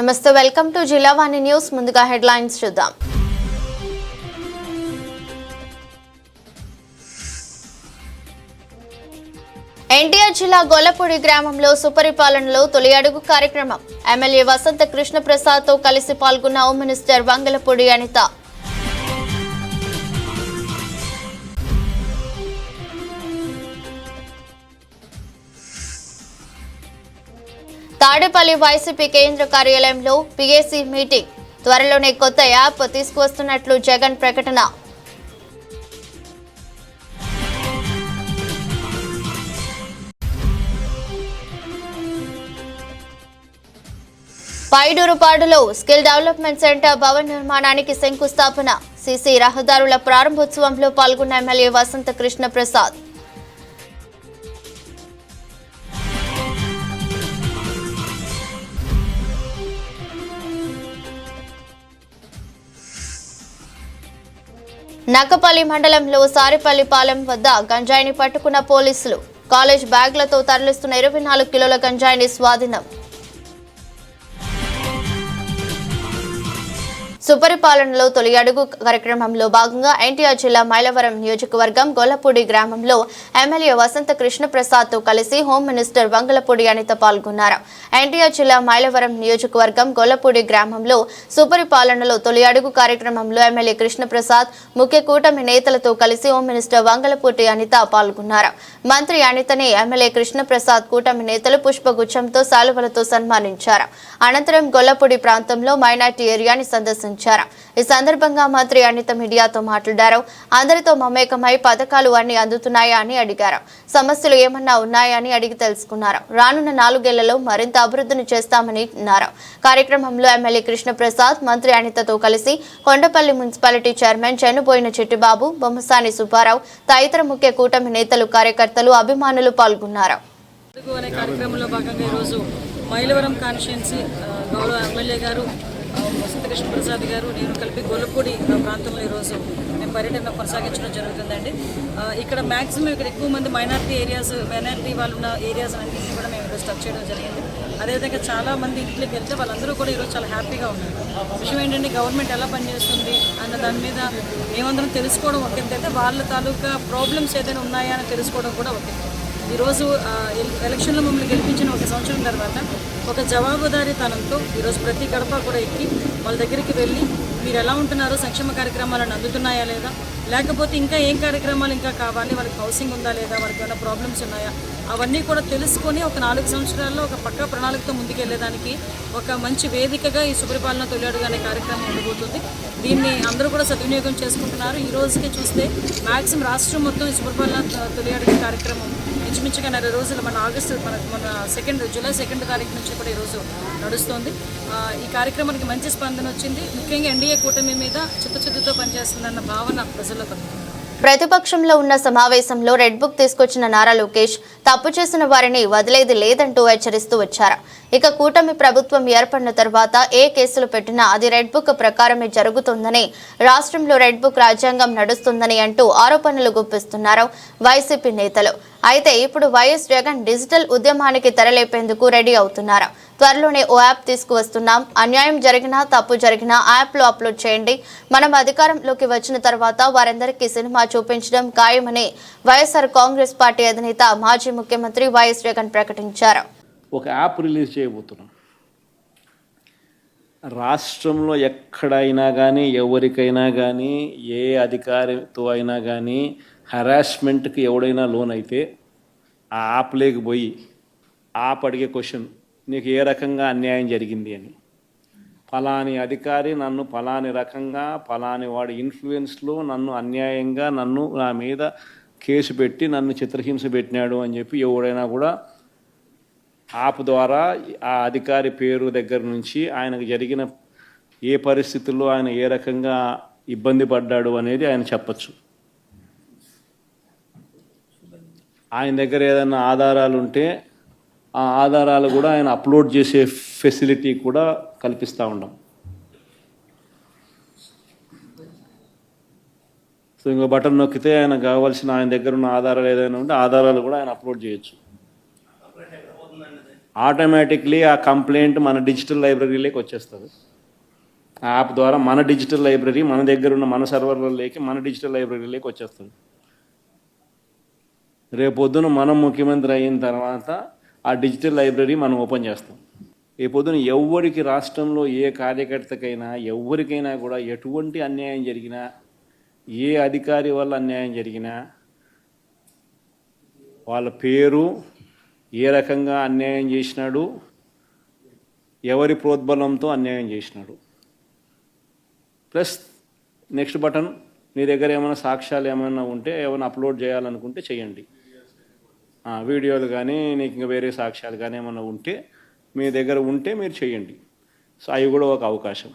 నమస్తే, welcome to Jillavani news. ముందుగా headlines చూద్దాం. ఎన్టీఆర్ జిల్లా గొల్లపూడి గ్రామంలో సుపరిపాలనలో తొలి అడుగు కార్యక్రమం. ఎమ్మెల్యే వసంత కృష్ణ ప్రసాద్ తో కలిసి పాల్గొన్న home minister Vangalapudi Anitha. Tadepalli YCP కేంద్ర కార్యాలయంలో పీఏసీ మీటింగ్. త్వరలోనే కొత్త యాప్ తీసుకువస్తున్నట్లు జగన్ ప్రకటన. పైడూరుపాడులో స్కిల్ డెవలప్మెంట్ సెంటర్ భవన నిర్మాణానికి శంకుస్థాపన. సీసీ రహదారుల ప్రారంభోత్సవంలో పాల్గొన్న ఎమ్మెల్యే వసంత కృష్ణ ప్రసాద్. నక్కపల్లి మండలంలో సారిపల్లిపాలెం వద్ద గంజాయిని పట్టుకున్న పోలీసులు. కాలేజ్ బ్యాగ్లతో తరలిస్తున్న 24 కిలోల గంజాయిని స్వాధీనం. సుపరిపాలనలో తొలి అడుగు కార్యక్రమంలో భాగంగా ఎన్టీఆర్ జిల్లా మైలవరం నియోజకవర్గం గొల్లపూడి గ్రామంలో ఎమ్మెల్యే వసంత కృష్ణ ప్రసాద్ తో కలిసి హోమ్ మినిస్టర్ వంగలపూడి అనిత పాల్గొన్నారు. ఎన్టీఆర్ జిల్లా మైలవరం నియోజకవర్గం గొల్లపూడి గ్రామంలో సుపరిపాలనలో తొలి అడుగు కార్యక్రమంలో ఎమ్మెల్యే కృష్ణ ప్రసాద్ ముఖ్య కూటమి నేతలతో కలిసి హోమ్ మినిస్టర్ వంగలపూడి అనిత పాల్గొన్నారు. మంత్రి అనితని ఎమ్మెల్యే కృష్ణ ప్రసాద్ కూటమి నేతలు పుష్పగుచ్చంతో శాలువలతో సన్మానించారు. అనంతరం గొల్లపూడి ప్రాంతంలో మైనార్టీ ఏరియాని సందర్శించారు. ఈ సందర్భంగా మంత్రి అనిత మీడియాతో మాట్లాడారు. అందరితో మమేకమై పథకాలు అన్ని అందుతున్నాయా అని అడిగారు. సమస్యలు ఏమన్నా ఉన్నాయా అని అడిగి తెలుసుకున్నారు. రానున్న 4 ఏళ్లలో మరింత అభివృద్ధిని చేస్తామని అన్నారు. కార్యక్రమంలో ఎమ్మెల్యే కృష్ణ ప్రసాద్ మంత్రి అనితతో కలిసి కొండపల్లి మున్సిపాలిటీ చైర్మన్ చెన్నుబోయిన చిట్టిబాబు, బొమ్మసాని సుబ్బారావు తదితర ముఖ్య కూటమి నేతలు, కార్యకర్తలు, అభిమానులు పాల్గొన్నారు. మైలవరం కాన్స్టిట్యున్సీ గౌరవ ఎమ్మెల్యే గారు వసంత కృష్ణ ప్రసాద్ గారు నేను కలిపి గొల్లపూడి ప్రాంతంలో ఈరోజు మేము పర్యటన కొనసాగించడం జరుగుతుందండి. ఇక్కడ మ్యాక్సిమం ఇక్కడ ఎక్కువ మంది మైనారిటీ వాళ్ళు ఉన్న ఏరియాస్ అన్నింటినీ కూడా మేము ఈరోజు టచ్ చేయడం జరిగింది. అదేవిధంగా చాలా మంది ఇంట్లోకి వెళ్తే వాళ్ళందరూ కూడా ఈరోజు చాలా హ్యాపీగా ఉన్నారు. విషయం ఏంటంటే గవర్నమెంట్ ఎలా పనిచేస్తుంది అన్న దాని మీద మేమందరం తెలుసుకోవడం ఒక ఎత్తైతే వాళ్ళ తాలూకా ప్రాబ్లమ్స్ ఏదైనా ఉన్నాయా అని తెలుసుకోవడం కూడా ఒక ఎత్తు. ఈరోజు ఎలక్షన్లో మమ్మల్ని గెలిపించిన 1 సంవత్సరం తర్వాత ఒక జవాబుదారీతనంతో ఈరోజు ప్రతి గడప కూడా ఎక్కి వాళ్ళ దగ్గరికి వెళ్ళి మీరు ఎలా ఉంటున్నారు, సంక్షేమ కార్యక్రమాలను అందుతున్నాయా లేదా, లేకపోతే ఇంకా ఏం కార్యక్రమాలు ఇంకా కావాలి, వాళ్ళకి హౌసింగ్ ఉందా లేదా, వాళ్ళకి ఏమైనా ప్రాబ్లమ్స్ ఉన్నాయా, అవన్నీ కూడా తెలుసుకొని ఒక 4 సంవత్సరాల్లో ఒక పక్కా ప్రణాళికతో ముందుకెళ్లేదానికి ఒక మంచి వేదికగా ఈ సుపరిపాలన తొలి అడుగు అనే కార్యక్రమం ఉండబోతుంది. దీన్ని అందరూ కూడా సద్వినియోగం చేసుకుంటున్నారు. ఈ రోజుకి చూస్తే మ్యాక్సిమం రాష్ట్రం మొత్తం ఈ సుపరిపాలన తొలి అడుగు కార్యక్రమం ఇంచుమించుగా 4 రోజులు మన జూలై 2 తారీఖు నుంచి కూడా ఈరోజు నడుస్తోంది. ఈ కార్యక్రమానికి మంచి స్పందన వచ్చింది. ముఖ్యంగా ఎన్డీఏ కూటమి మీద చిత్తశుద్ధితో పనిచేస్తుందన్న భావన ప్రజల్లో కలుగుతుంది. ప్రతిపక్షంలో ఉన్న సమావేశంలో రెడ్ బుక్ తీసుకొచ్చిన నారా లోకేష్ తప్పు చేసిన వారిని వదిలేది లేదంటూ హెచ్చరిస్తూ వచ్చారు. ఇక కూటమి ప్రభుత్వం ఏర్పడిన తర్వాత ఏ కేసులు పెట్టినా అది రెడ్ బుక్ ప్రకారమే జరుగుతుందని, రాష్ట్రంలో రెడ్ బుక్ రాజ్యాంగం నడుస్తుందని అంటూ ఆరోపణలు గుప్పిస్తున్నారు వైసీపీ నేతలు. అయితే ఇప్పుడు వైఎస్ జగన్ డిజిటల్ ఉద్యమానికి తెరలేపేందుకు రెడీ అవుతున్నారు. త్వరలోనే ఓ యాప్ తీసుకువస్తున్నాం. అన్యాయం జరిగినా తప్పు జరిగినా యాప్లో అప్లోడ్ చేయండి. మనం అధికారంలోకి వచ్చిన తర్వాత వారందరికీ సినిమా చూపించడం ఖాయమని వైఎస్ఆర్ కాంగ్రెస్ పార్టీ అధినేత మాజీ ముఖ్యమంత్రి వైఎస్ జగన్ ప్రకటించారు. ఒక యాప్ రిలీజ్ చేయబోతున్నాం. రాష్ట్రంలో ఎక్కడైనా కానీ, ఎవరికైనా కానీ, ఏ అధికారితో అయినా కానీ హరాస్మెంట్కి ఎవడైనా లోన్ అయితే ఆ యాప్ లేకపోయి యాప్ అడిగే క్వశ్చన్, నీకు ఏ రకంగా అన్యాయం జరిగింది అని, ఫలాని అధికారి నన్ను ఫలాని రకంగా ఫలాని వాడి ఇన్ఫ్లుయెన్స్లో నన్ను అన్యాయంగా నా మీద కేసు పెట్టి నన్ను చిత్రహింస పెట్టినాడు అని చెప్పి ఎవడైనా కూడా యాప్ ద్వారా ఆ అధికారి పేరు దగ్గర నుంచి ఆయనకు జరిగిన ఏ పరిస్థితుల్లో ఆయన ఏ రకంగా ఇబ్బంది పడ్డాడు అనేది ఆయన చెప్పచ్చు. ఆయన దగ్గర ఏదైనా ఆధారాలు ఉంటే ఆ ఆధారాలు కూడా ఆయన అప్లోడ్ చేసే ఫెసిలిటీ కూడా కల్పిస్తూ ఉన్నాం. సో ఇంకో బటన్ నొక్కితే ఆయన కావాల్సిన ఆయన దగ్గర ఉన్న ఆధారాలు ఏదైనా ఉంటే ఆధారాలు కూడా ఆయన అప్లోడ్ చేయొచ్చు. ఆటోమేటిక్లీ ఆ కంప్లైంట్ మన డిజిటల్ లైబ్రరీలోకి వచ్చేస్తుంది. ఆ యాప్ ద్వారా మన డిజిటల్ లైబ్రరీ మన దగ్గర ఉన్న మన సర్వర్లలోకి మన డిజిటల్ లైబ్రరీలోకి వచ్చేస్తుంది. రేపొద్దున మనం ముఖ్యమంత్రి అయిన తర్వాత ఆ డిజిటల్ లైబ్రరీ మనం ఓపెన్ చేస్తాం. రేపొద్దున ఎవరికి రాష్ట్రంలో ఏ కార్యకర్తకైనా ఎవరికైనా కూడా ఎటువంటి అన్యాయం జరిగినా, ఏ అధికారి వల్ల అన్యాయం జరిగినా, వాళ్ళ పేరు, ఏ రకంగా అన్యాయం చేసినాడు, ఎవరి ప్రోద్బలంతో అన్యాయం చేసినాడు, ప్లస్ నెక్స్ట్ బటన్, మీ దగ్గర ఏమైనా సాక్ష్యాలు ఏమైనా ఉంటే ఏమైనా అప్లోడ్ చేయాలనుకుంటే చేయండి. వీడియోలు కానీ నీకు ఇంకా వేరే సాక్ష్యాలు కానీ ఏమైనా ఉంటే మీ దగ్గర ఉంటే మీరు చేయండి. సో అవి కూడా ఒక అవకాశం.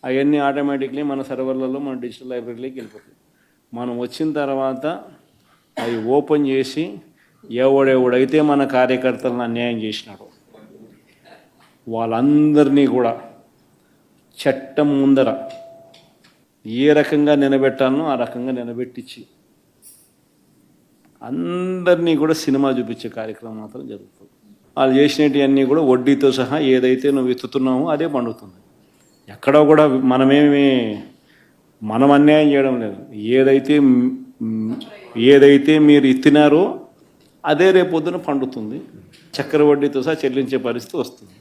అవన్నీ ఆటోమేటిక్లీ మన సర్వర్లలో మన డిజిటల్ లైబ్రరీలోకి వెళ్ళిపోతుంది. మనం వచ్చిన తర్వాత అవి ఓపెన్ చేసి ఎవడెవడైతే మన కార్యకర్తలను అన్యాయం చేసినాడో వాళ్ళందరినీ కూడా చట్టం ముందర ఏ రకంగా నిలబెట్టాలనో ఆ రకంగా నిలబెట్టించి అందరినీ కూడా సినిమా చూపించే కార్యక్రమం మాత్రం జరుగుతుంది. వాళ్ళు చేసినవన్నీ కూడా వడ్డీతో సహా ఏదైతే నువ్వు ఎత్తుతున్నావో అదే పండుతుంది. ఎక్కడో కూడా మనం అన్యాయం చేయడం లేదు. ఏదైతే మీరు ఎత్తినారో అదే రేపొద్దున పండుతుంది. చక్కెర వడ్డీతో సహా చెల్లించే పరిస్థితి వస్తుంది.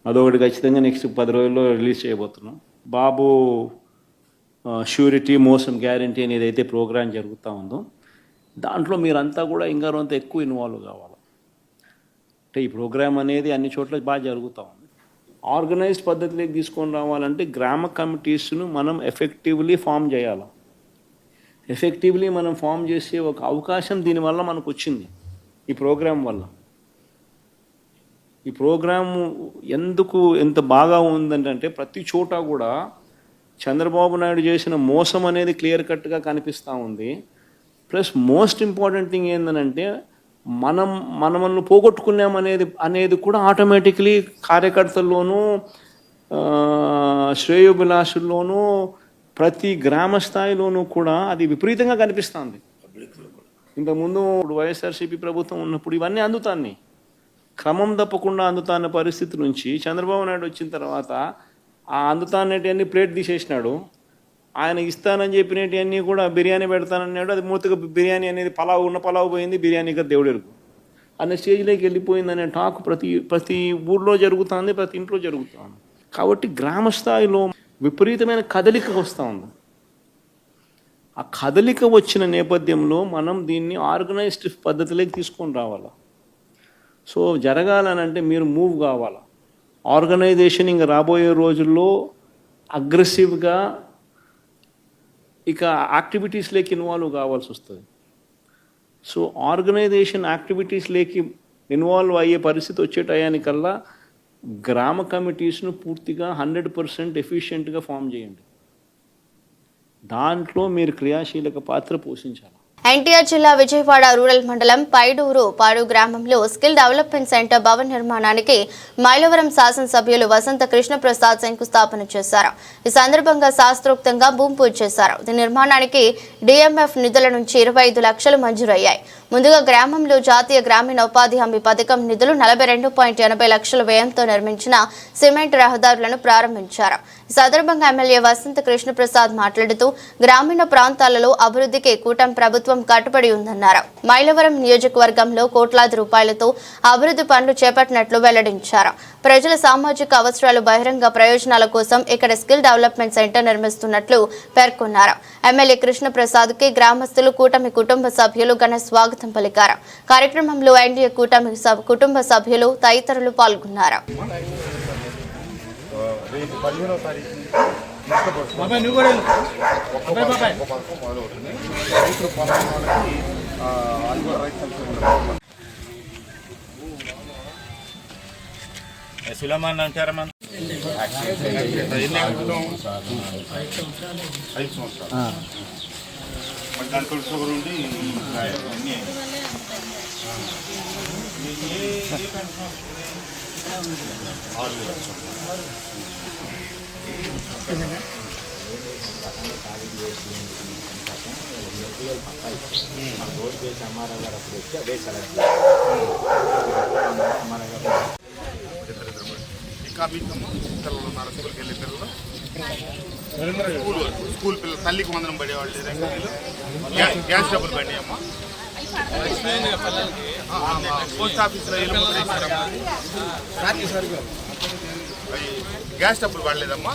అదొకటి ఖచ్చితంగా నెక్స్ట్ 10 రోజుల్లో రిలీజ్ చేయబోతున్నాం. బాబు ష్యూరిటీ మోసం గ్యారంటీ అని ఏదైతే ప్రోగ్రాం జరుగుతూ ఉందో దాంట్లో మీరంతా కూడా ఇంకా కొంత ఎక్కువ ఇన్వాల్వ్ కావాలి. అంటే ఈ ప్రోగ్రాం అనేది అన్ని చోట్ల బాగా జరుగుతూ ఉంది. ఆర్గనైజ్డ్ పద్ధతిలోకి తీసుకొని రావాలంటే గ్రామ కమిటీస్ను మనం ఎఫెక్టివ్లీ ఫామ్ చేయాలి. ఎఫెక్టివ్లీ మనం ఫామ్ చేసే ఒక అవకాశం దీనివల్ల మనకు వచ్చింది ఈ ప్రోగ్రాం వల్ల. ఈ ప్రోగ్రాము ఎందుకు ఎంత బాగా ఉందంటే ప్రతి చోట కూడా చంద్రబాబు నాయుడు చేసిన మోసం అనేది క్లియర్ కట్గా కనిపిస్తూ ఉంది. ప్లస్ మోస్ట్ ఇంపార్టెంట్ థింగ్ ఏంటంటే మనల్ని పోగొట్టుకున్నామనేది కూడా ఆటోమేటిక్లీ కార్యకర్తల్లోనూ శ్రేయోభిలాషుల్లోనూ ప్రతి గ్రామ స్థాయిలోనూ కూడా అది విపరీతంగా కనిపిస్తుంది. ఇంతకుముందు వైఎస్ఆర్సీపీ ప్రభుత్వం ఉన్నప్పుడు ఇవన్నీ అందుతాన్ని క్రమం తప్పకుండా అందుతాన్న పరిస్థితి నుంచి చంద్రబాబు నాయుడు వచ్చిన తర్వాత ఆ అందుతానేటివన్నీ ప్లేట్ తీసేసినాడు. ఆయన ఇస్తానని చెప్పినవన్నీ కూడా బిర్యానీ పెడతానన్నాడు. అది మూతగా బిర్యానీ అనేది పలావు పోయింది, బిర్యానీగా దేవుడెరుగు అనే స్టేజ్లోకి వెళ్ళిపోయిందనే టాక్ ప్రతి ఊర్లో జరుగుతుంది, ప్రతి ఇంట్లో జరుగుతుంది. కాబట్టి గ్రామ స్థాయిలో విపరీతమైన కదలిక వస్తూ ఉంది. ఆ కదలిక వచ్చిన నేపథ్యంలో మనం దీన్ని ఆర్గనైజ్డ్ పద్ధతిలోకి తీసుకొని రావాలి. సో జరగాలనంటే మీరు మూవ్ కావాలి. ఆర్గనైజేషన్ ఇంకా రాబోయే రోజుల్లో అగ్రెసివ్గా ఇక యాక్టివిటీస్లోకి ఇన్వాల్వ్ కావాల్సి వస్తుంది. సో ఆర్గనైజేషన్ యాక్టివిటీస్లోకి ఇన్వాల్వ్ అయ్యే పరిస్థితి వచ్చే టయానికల్లా గ్రామ కమిటీస్ను పూర్తిగా 100% ఎఫిషియెంట్గా ఫామ్ చేయండి. దాంట్లో మీరు క్రియాశీలక పాత్ర పోషించాలి. ఎన్టీఆర్ జిల్లా విజయవాడ రూరల్ మండలం పైడూరు పాడు గ్రామంలో స్కిల్ డెవలప్మెంట్ సెంటర్ భవన నిర్మాణానికి మైలవరం శాసనసభ్యులు వసంత కృష్ణప్రసాద్ శంకుస్థాపన చేశారు. ఈ సందర్భంగా శాస్త్రోక్తంగా భూమి పూజ చేశారు. దీని నిర్మాణానికి డిఎంఎఫ్ నిధుల నుంచి 25 లక్షలు మంజూరయ్యాయి. ముందుగా గ్రామంలో జాతీయ గ్రామీణ ఉపాధి హామీ పథకం నిధులు 42.80 లక్షల వ్యయంతో నిర్మించిన సిమెంట్ రహదారులను ప్రారంభించారు. ఈ సందర్భంగా ఎమ్మెల్యే వసంత కృష్ణప్రసాద్ మాట్లాడుతూ గ్రామీణ ప్రాంతాలలో అభివృద్ధికి కూటమి ప్రభుత్వం కట్టుబడి ఉందన్నారు. మైలవరం నియోజకవర్గంలో కోట్లాది రూపాయలతో అభివృద్ధి పనులు చేపట్టినట్లు వెల్లడించారు. ప్రజల సామాజిక అవసరాలు బహిరంగ ప్రయోజనాల కోసం ఇక్కడ స్కిల్ డెవలప్మెంట్ సెంటర్ నిర్మిస్తున్నట్లు పేర్కొన్నారు. ఎమ్మెల్యే కృష్ణప్రసాద్ కి గ్రామస్తులు కూటమి కుటుంబ సభ్యులు ఘన స్వాగతం పలికారు. కార్యక్రమంలో ఎన్డీఏ కూటమి కుటుంబ సభ్యులు తదితరులు పాల్గొన్నారు. సులమాన్ అంటారా మన 5 సంవత్సరాలు దాంట్లో షుగర్ ఉండి ఎల్టీఎల్ పక్కా ఇచ్చారు. మన రోడ్ బేస్ ఎంఆర్ఓ గారు అప్పుడు వచ్చి అదే సెలెక్ట్ ఎంఆర్ఓ గారు ఇంకా మీకమ్మా పిల్లలు ఉన్నారు, స్కూల్కి వెళ్ళే పిల్లలు, స్కూల్ పిల్లలు, తల్లికి వందనం పడేవాళ్ళు లేదంటే గ్యాస్ డబ్బులు పడి అమ్మా, పోస్ట్ ఆఫీస్లో గ్యాస్ డబ్బులు పడలేదమ్మా.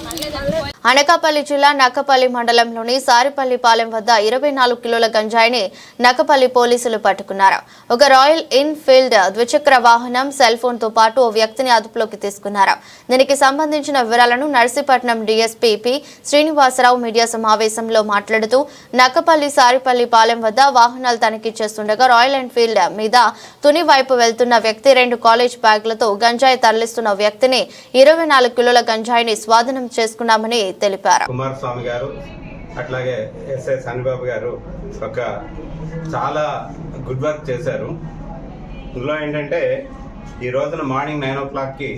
అనకాపల్లి జిల్లా నక్కపల్లి మండలంలోని సారిపల్లిపాలెం వద్ద 24 కిలోల గంజాయిని నక్కపల్లి పోలీసులు పట్టుకున్నారు. ఒక రాయల్ ఎన్ఫీల్డ్ ద్విచక్ర వాహనం, సెల్ ఫోన్ తో పాటు ఓ వ్యక్తిని అదుపులోకి తీసుకున్నారు. దీనికి సంబంధించిన వివరాలను Narsipatnam DSP P Srinivasa Rao media సమావేశంలో మాట్లాడుతూ నక్కపల్లి సారిపల్లిపాలెం వద్ద వాహనాలు తనిఖీ చేస్తుండగా రాయల్ ఎన్ఫీల్డ్ మీద తుని వైపు వెళ్తున్న వ్యక్తి 2 కాలేజ్ బ్యాగులతో గంజాయి తరలిస్తున్న వ్యక్తిని 24 కిలోల గంజాయిని స్వాధీనం చేసుకున్నామని తెలిపారు. కుమారస్వామి గారు అట్లాగే ఎస్ఐ సన్నిబాబు గారు ఒక చాలా గుడ్ వర్క్ చేశారు. ఇందులో ఏంటంటే ఈ రోజున మార్నింగ్ 9 o'clockకి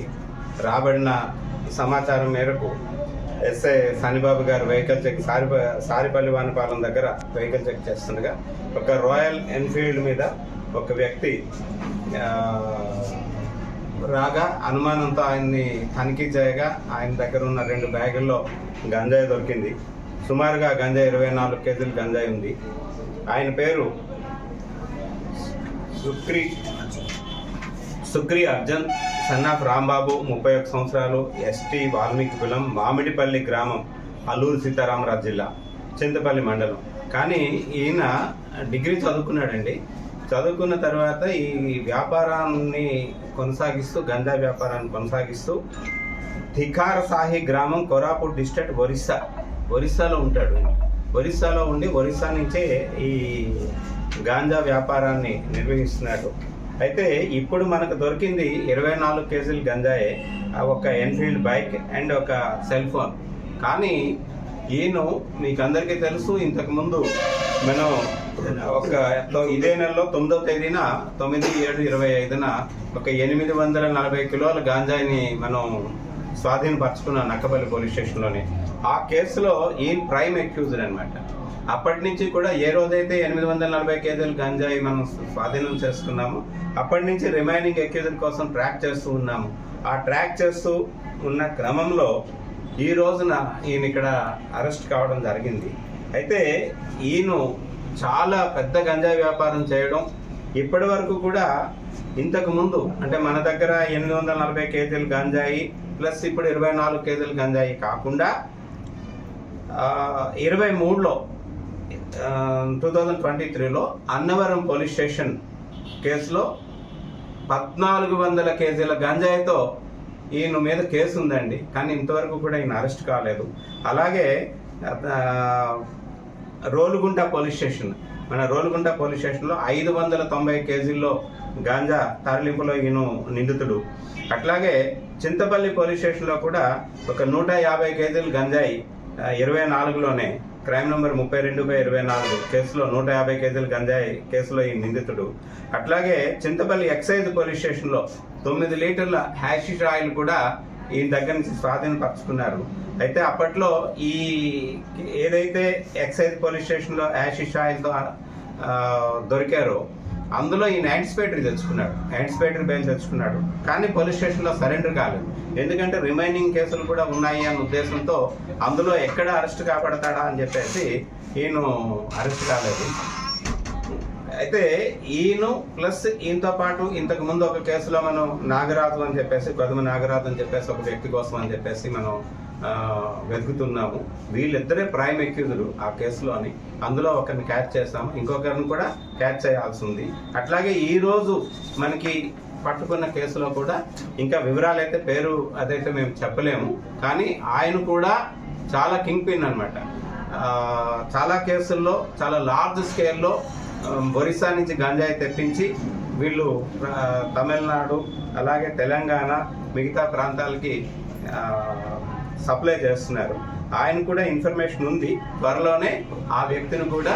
రాబడిన సమాచారం మేరకు ఎస్ఐ సన్నిబాబు గారు వెహికల్ చెక్ సారిపల్లి వానపాలెం దగ్గర వెహికల్ చెక్ చేస్తుండగా ఒక రాయల్ ఎన్ఫీల్డ్ మీద ఒక వ్యక్తి రాగా అనుమానంతో ఆయన్ని తనిఖీ చేయగా ఆయన దగ్గర ఉన్న 2 బ్యాగుల్లో గంజాయి దొరికింది. సుమారుగా గంజాయి 24 కేజీలు గంజాయి ఉంది. ఆయన పేరు సుక్రీ అర్జున్, సన్ ఆఫ్ రాంబాబు, 31 సంవత్సరాలు, ఎస్టీ వాల్మీకిపురం, మామిడిపల్లి గ్రామం, అల్లూరు సీతారామరాజు జిల్లా, చింతపల్లి మండలం. కానీ ఈయన డిగ్రీ చదువుకున్నాడండి. చదువుకున్న తర్వాత ఈ వ్యాపారాన్ని కొనసాగిస్తూ గంజా వ్యాపారాన్ని కొనసాగిస్తూ ధికార సాహి గ్రామం, కోరాపుట్ డిస్ట్రిక్ట్, ఒరిస్సాలో ఉంటాడు. ఒరిస్సాలో ఉండి ఒరిస్సా నుంచే ఈ గాంజా వ్యాపారాన్ని నిర్వహిస్తున్నాడు. అయితే ఇప్పుడు మనకు దొరికింది 24 కేజీలు గంజాయే, ఒక ఎన్ఫీల్డ్ బైక్ అండ్ ఒక సెల్ ఫోన్. కానీ ఈయన మీకు అందరికీ తెలుసు, ఇంతకుముందు మనం ఇదే నెలలో 9వ తేదీన 9/7/25న ఒక 840 కిలోల గాంజాయిని మనం స్వాధీనపరచుకున్నాం నక్కపల్లి పోలీస్ స్టేషన్లోనే. ఆ కేసులో ఈయన ప్రైమ్ అక్యూజ్డ్ అనమాట. అప్పటి నుంచి కూడా ఏ రోజైతే 840 కేజీల గంజాయి మనం స్వాధీనం చేసుకున్నాము, అప్పటి నుంచి రిమైనింగ్ అక్యూజ్డ్ కోసం ట్రాక్ చేస్తూ ఉన్నాము. ఆ ట్రాక్ చేస్తూ ఉన్న క్రమంలో ఈ రోజున ఈయన ఇక్కడ అరెస్ట్ కావడం జరిగింది. అయితే ఈయన చాలా పెద్ద గంజాయి వ్యాపారం చేయడం, ఇప్పటి వరకు కూడా ఇంతకు ముందు అంటే మన దగ్గర 840 కేజీలు గంజాయి ప్లస్ ఇప్పుడు 24 కేజీలు గంజాయి కాకుండా 23లో 2023లో అన్నవరం పోలీస్ స్టేషన్ కేసులో 1400 కేజీల గంజాయితో ఈయన మీద కేసు ఉందండి. కానీ ఇంతవరకు కూడా ఈయన అరెస్ట్ కాలేదు. అలాగే రోలుగుంట పోలీస్ స్టేషన్, మన రోలుగుంట పోలీస్ స్టేషన్లో 590 కేజీల్లో గాంజా తరలింపులో ఈయన నిందితుడు. అట్లాగే చింతపల్లి పోలీస్ స్టేషన్లో కూడా ఒక 150 కేజీలు గంజాయి 24లోనే క్రైమ్ నెంబర్ 32/24 కేసులో 150 కేజీలు గంజాయి కేసులో ఈ నిందితుడు. అట్లాగే చింతపల్లి ఎక్సైజ్ పోలీస్ స్టేషన్లో 9 లీటర్ల హ్యాషిష్ ఆయిల్ కూడా ఈయన దగ్గర నుంచి స్వాధీనపరుచుకున్నారు. అయితే అప్పట్లో ఈ ఏదైతే ఎక్సైజ్ పోలీస్ స్టేషన్లో హ్యాషిష్ ఆయిల్తో దొరికారో అందులో ఈయన యాంటిసిపేటరీ బెయిల్ తెచ్చుకున్నాడు. కానీ పోలీస్ స్టేషన్లో సరెండర్ కాలేదు. ఎందుకంటే రిమైనింగ్ కేసులు కూడా ఉన్నాయి అన్న ఉద్దేశంతో అందులో ఎక్కడ అరెస్ట్ కాపాడతాడా అని చెప్పేసి ఈయన అరెస్ట్ కాలేదు. అయితే ఈయన ప్లస్ ఈయనతో పాటు ఇంతకు ముందు ఒక కేసులో మనం నాగరాజు అని చెప్పేసి, గొదమ నాగరాజు అని చెప్పేసి ఒక వ్యక్తి కోసం అని చెప్పేసి మనం వెతుకుతున్నాము. వీళ్ళిద్దరే ప్రైమ్ అక్యూజ్డ్ ఆ కేసులోని. అందులో ఒకరిని క్యాచ్ చేస్తాము, ఇంకొకరిని కూడా క్యాచ్ చేయాల్సి ఉంది. అట్లాగే ఈరోజు మనకి పట్టుకున్న కేసులో కూడా ఇంకా వివరాలు అయితే పేరు అదైతే మేము చెప్పలేము. కానీ ఆయన కూడా చాలా కింగ్ పిన్ అనమాట. చాలా కేసుల్లో చాలా లార్జ్ స్కేల్లో ఒరిస్సా నుంచి గంజాయి తెప్పించి వీళ్ళు తమిళనాడు అలాగే తెలంగాణ మిగతా ప్రాంతాలకి సప్లై చేస్తున్నారు. ఆయన కూడా ఇన్ఫర్మేషన్ ఉంది. త్వరలోనే ఆ వ్యక్తిని కూడా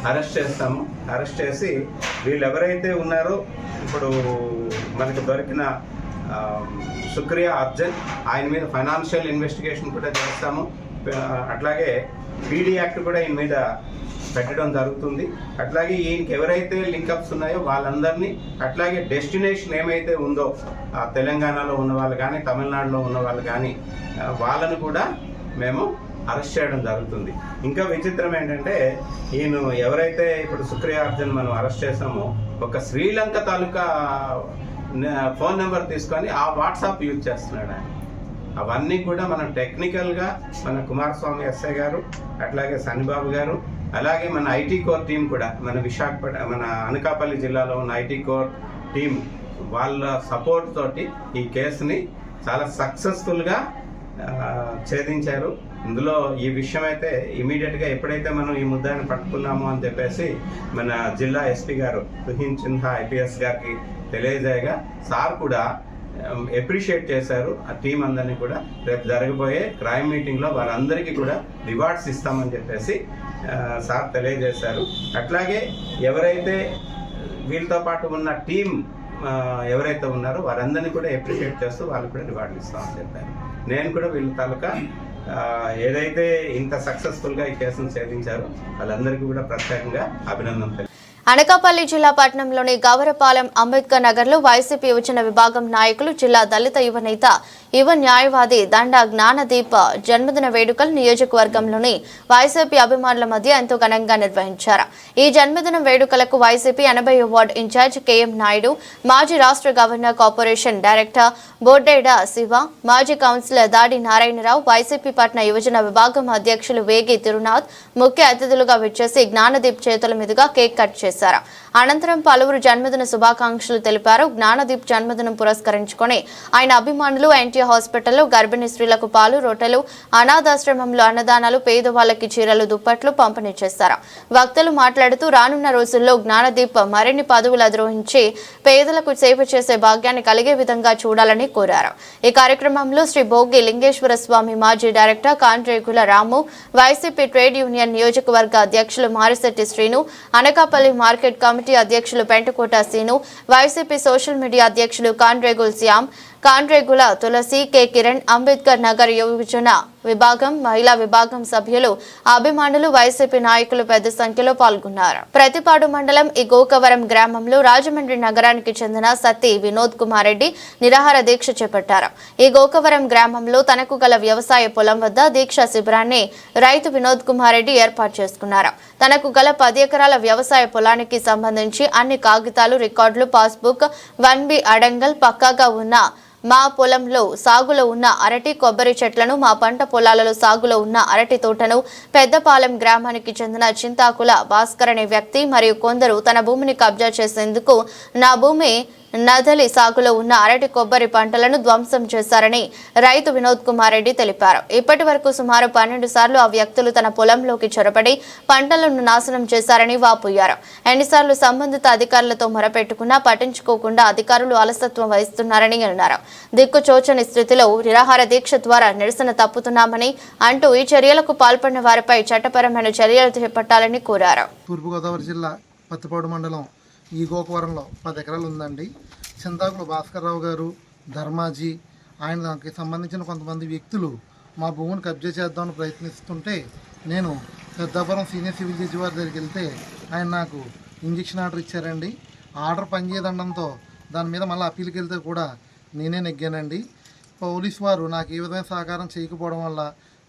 అరెస్ట్ చేస్తాము. అరెస్ట్ చేసి వీళ్ళు ఎవరైతే ఉన్నారో ఇప్పుడు మనకు దొరికిన సుక్రియా అర్జున్, ఆయన మీద ఫైనాన్షియల్ ఇన్వెస్టిగేషన్ కూడా చేస్తాము. అట్లాగే పీడీ యాక్ట్ కూడా ఈయన మీద పెట్టడం జరుగుతుంది. అట్లాగే ఈయనకి ఎవరైతే లింకప్స్ ఉన్నాయో వాళ్ళందరినీ, అట్లాగే డెస్టినేషన్ ఏమైతే ఉందో తెలంగాణలో ఉన్న వాళ్ళు కానీ తమిళనాడులో ఉన్న వాళ్ళు కానీ వాళ్ళను కూడా మేము అరెస్ట్ చేయడం జరుగుతుంది. ఇంకా విచిత్రం ఏంటంటే ఈయన ఎవరైతే ఇప్పుడు సుక్రియార్జున్ మనం అరెస్ట్ చేసామో ఒక శ్రీలంక తాలూకా ఫోన్ నెంబర్ తీసుకొని ఆ వాట్సాప్ యూజ్ చేస్తున్నాడు ఆయన. అవన్నీ కూడా మనం టెక్నికల్గా మన కుమారస్వామి ఎస్ఐ గారు, అట్లాగే సన్నిబాబు గారు, అలాగే మన ఐటీ కోర్ టీం కూడా, మన అనకాపల్లి జిల్లాలో ఉన్న ఐటీ కోర్ టీం వాళ్ళ సపోర్ట్ తోటి ఈ కేసుని చాలా సక్సెస్ఫుల్గా ఛేదించారు. ఇందులో ఈ విషయం అయితే ఇమీడియట్గా ఎప్పుడైతే మనం ఈ ముద్దాన్ని పట్టుకున్నామో అని చెప్పేసి మన జిల్లా ఎస్పీ గారు తుహిన్ సిన్హా ఐపీఎస్ గారికి తెలియజేయగా సార్ కూడా అప్రిషియేట్ చేశారు ఆ టీం అందరినీ కూడా. రేపు జరగబోయే క్రైమ్ మీటింగ్లో వారందరికీ కూడా రివార్డ్స్ ఇస్తామని చెప్పేసి సార్ తెలియజేశారు. అట్లాగే ఎవరైతే వీళ్ళతో పాటు ఉన్న టీం ఎవరైతే ఉన్నారో వారందరినీ కూడా అప్రిషియేట్ చేస్తూ వాళ్ళకు కూడా రివార్డులు ఇస్తామని చెప్పారు. నేను కూడా వీళ్ళ తాలూకా ఏదైతే ఇంత సక్సెస్ఫుల్గా ఈ కేసును ఛేదించారో వాళ్ళందరికీ కూడా ప్రత్యేకంగా అభినందనలు. అనకాపల్లి జిల్లా పట్టణంలోని గవరపాలెం అంబేద్కర్ నగర్లో వైసీపీ యువజన విభాగం నాయకులు, జిల్లా దళిత యువ నేత, యువ న్యాయవాది దండా జ్ఞానదీప్ జన్మదిన వేడుకలు నియోజకవర్గంలోని వైసీపీ అభిమానుల మధ్య ఎంతో ఘనంగా నిర్వహించారు. ఈ జన్మదిన వేడుకలకు వైసీపీ 80వ వార్డు ఇన్ఛార్జ్ కెఎం నాయుడు, మాజీ రాష్ట్ర గవర్నర్, కార్పొరేషన్ డైరెక్టర్ బోర్డేడ శివ, మాజీ కౌన్సిలర్ దాడి నారాయణరావు, వైసీపీ పట్న యువజన విభాగం అధ్యక్షులు వేగి తిరునాథ్ ముఖ్య అతిథులుగా విచ్చేసి జ్ఞానదీప్ చేతుల మీదుగా కేక్ కట్ చేశారు. అనంతరం పలువురు జన్మదిన శుభాకాంక్షలు తెలిపారు. జ్ఞానదీప్ జన్మదినం పురస్కరించుకొని ఆయన అభిమానులు ఎన్టీఆర్ హాస్పిటల్లో గర్భిణీ స్త్రీలకు పాలు, రొట్టెలు, అనాథాశ్రమంలో అన్నదానాలు, పేదవాళ్లకి చీరలు, దుప్పట్లు పంపిణీ చేశారు. వక్తలు మాట్లాడుతూ రానున్న రోజుల్లో జ్ఞానదీప్ మరిన్ని పదవులు అధిరోహించి పేదలకు సేవ చేసే భాగ్యాన్ని కలిగే విధంగా చూడాలని కోరారు. ఈ కార్యక్రమంలో శ్రీ భోగి లింగేశ్వర స్వామి మాజీ director Kandregula Ramu, YCP trade union నియోజకవర్గ అధ్యక్షులు మారిశెట్టి శ్రీను, అనకాపల్లి మార్కెట్ కమిటీ అధ్యక్షులు Pentakota Seenu, YCP social media అధ్యక్షులు కాండ్రేగుల్ శ్యామ్, కాండ్రేగుల తులసి, కె కిరణ్, అంబేద్కర్ నగర్ యువజన విభాగం, మహిళా విభాగం సభ్యులు, అభిమానులు, వైసీపీ నాయకులు పెద్ద సంఖ్యలో పాల్గొన్నారు. ప్రతిపాడు మండలం ఈ గోకవరం గ్రామంలో రాజమండ్రి నగరానికి చెందిన సత్తి వినోద్ కుమార్ రెడ్డి నిరాహార దీక్ష చేపట్టారు. ఈ గోకవరం గ్రామంలో తనకు గల వ్యవసాయ పొలం వద్ద దీక్ష శిబిరాన్ని రైతు వినోద్ కుమార్ రెడ్డి ఏర్పాటు చేసుకున్నారు. తనకు గల 10 ఎకరాల వ్యవసాయ పొలానికి సంబంధించి అన్ని కాగితాలు, రికార్డులు, పాస్బుక్, 1B అడంగల్ పక్కాగా ఉన్న మా పొలంలో సాగులో ఉన్న అరటి, కొబ్బరి చెట్లను, మా పంట పొలాలలో సాగులో ఉన్న అరటి తోటను పెద్దపాలెం గ్రామానికి చెందిన చింతాకుల భాస్కర్ అనే వ్యక్తి మరియు కొందరు తన భూమిని కబ్జా చేసేందుకు నా భూమి నదలి సాగులో ఉన్న అరటి, కొబ్బరి పంటలను ధ్వంసం చేశారని రైతు వినోద్ కుమార్ రెడ్డి తెలిపారు. ఇప్పటి వరకు సుమారు 12 సార్లు ఆ వ్యక్తులు తన పొలంలోకి చొరబడి పంటలను నాశనం చేశారని వాపోయారు. ఎన్నిసార్లు సంబంధిత అధికారులతో మొరపెట్టుకున్నా పట్టించుకోకుండా అధికారులు అలసత్వం వహిస్తున్నారని అన్నారు. దిక్కుచోచని స్థితిలో నిరాహార దీక్ష ద్వారా నిరసన తప్పుతున్నామని అంటూ ఈ చర్యలకు పాల్పడిన వారిపై చట్టపరమైన చర్యలు చేపట్టాలని కోరారు. తూర్పుగోదావరి జిల్లా పత్తిపాడు మండలం ఈ గోకవరంలో 10 ఎకరాలు ఉందండి. చింతాకుల భాస్కర్రావు గారు, ధర్మాజీ, ఆయనకి సంబంధించిన కొంతమంది వ్యక్తులు మా భూమిని కబ్జా చేద్దామని ప్రయత్నిస్తుంటే నేను పెద్దాపురం సీనియర్ సివిల్ జడ్జి వారి దగ్గరికి వెళ్తే ఆయన నాకు ఇంజక్షన్ ఆర్డర్ ఇచ్చారండి. ఆర్డర్ పనిచేయదండంతో దాని మీద మళ్ళీ అప్పీల్కి వెళ్తే కూడా నేనే నెగ్గానండి. పోలీసు వారు నాకు ఏ విధమైన సహకారం చేయకపోవడం వల్ల,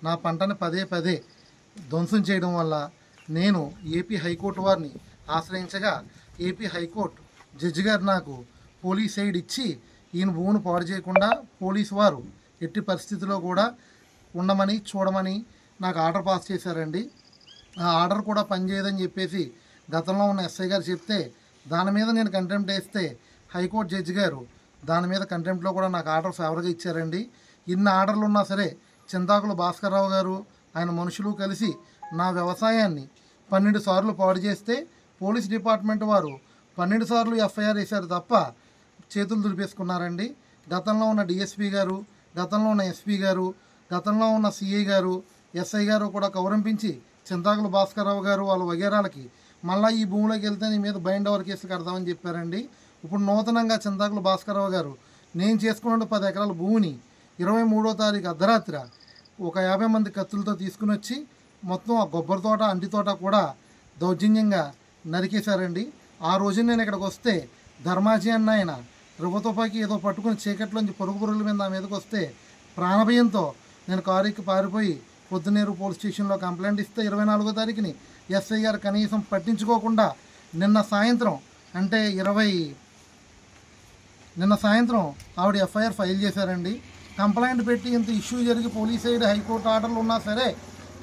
నా పంటని పదే ధ్వంసం చేయడం వల్ల నేను ఏపీ హైకోర్టు వారిని ఆశ్రయించగా ఏపీ హైకోర్టు జడ్జి గారు నాకు పోలీస్ సైడ్ ఇచ్చి ఈయన భూమిని పాడు చేయకుండా పోలీసు వారు ఎట్టి పరిస్థితిలో కూడా ఉండమని చూడమని నాకు ఆర్డర్ పాస్ చేశారండి. ఆ ఆర్డర్ కూడా పనిచేయదని చెప్పేసి గతంలో ఉన్న ఎస్ఐ గారు చెప్తే దాని మీద నేను కంటెంప్ట్ వేస్తే హైకోర్టు జడ్జి గారు దాని మీద కంటెంప్ట్లో కూడా నాకు ఆర్డర్ ఫేవర్గా ఇచ్చారండి. ఇన్ని ఆర్డర్లు ఉన్నా సరే చింతాకుల భాస్కర్రావు గారు ఆయన మనుషులు కలిసి నా వ్యవసాయాన్ని 12 సార్లు పాడు చేస్తే పోలీస్ డిపార్ట్మెంట్ వారు 12 సార్లు ఎఫ్ఐఆర్ వేశారు తప్ప చేతులు దులిపేసుకున్నారండి. గతంలో ఉన్న డిఎస్పీ గారు, గతంలో ఉన్న ఎస్పీ గారు, గతంలో ఉన్న సిఐ గారు, ఎస్ఐ గారు కూడా కౌరంపించి చింతాకుల భాస్కర్రావు గారు వాళ్ళ వగేరాలకి మళ్ళీ ఈ భూమిలోకి వెళ్తే నీ మీద బైండ్ ఓవర్ కేసులు కడతామని చెప్పారండి. ఇప్పుడు నూతనంగా చింతాకుల భాస్కర్రావు గారు నేను చేసుకున్న 10 ఎకరాల భూమిని 23వ తారీఖు అర్ధరాత్రి ఒక 50 మంది కత్తులతో తీసుకుని వచ్చి మొత్తం ఆ కొబ్బరి తోట, అంటి తోట కూడా దౌర్జన్యంగా నరికేశారండి. ఆ రోజు నేను ఇక్కడికి వస్తే ధర్మాజీ అన్న ఆయన రువ్వతుపాకి ఏదో పట్టుకుని చీకట్లోంచి పొరుగు పొరుగుల మీద నా మీదకి వస్తే ప్రాణభయంతో నేను కారు ఎక్కి పారిపోయి పొద్దునేరు పోలీస్ స్టేషన్లో కంప్లైంట్ ఇస్తే 24వ తారీఖుని ఎస్ఐ గారు కనీసం పట్టించుకోకుండా నిన్న సాయంత్రం ఆవిడ ఎఫ్ఐఆర్ ఫైల్ చేశారండి. కంప్లైంట్ పెట్టి ఇంత ఇష్యూ జరిగి పోలీస్ సైడ్ హైకోర్టు ఆర్డర్లు ఉన్నా సరే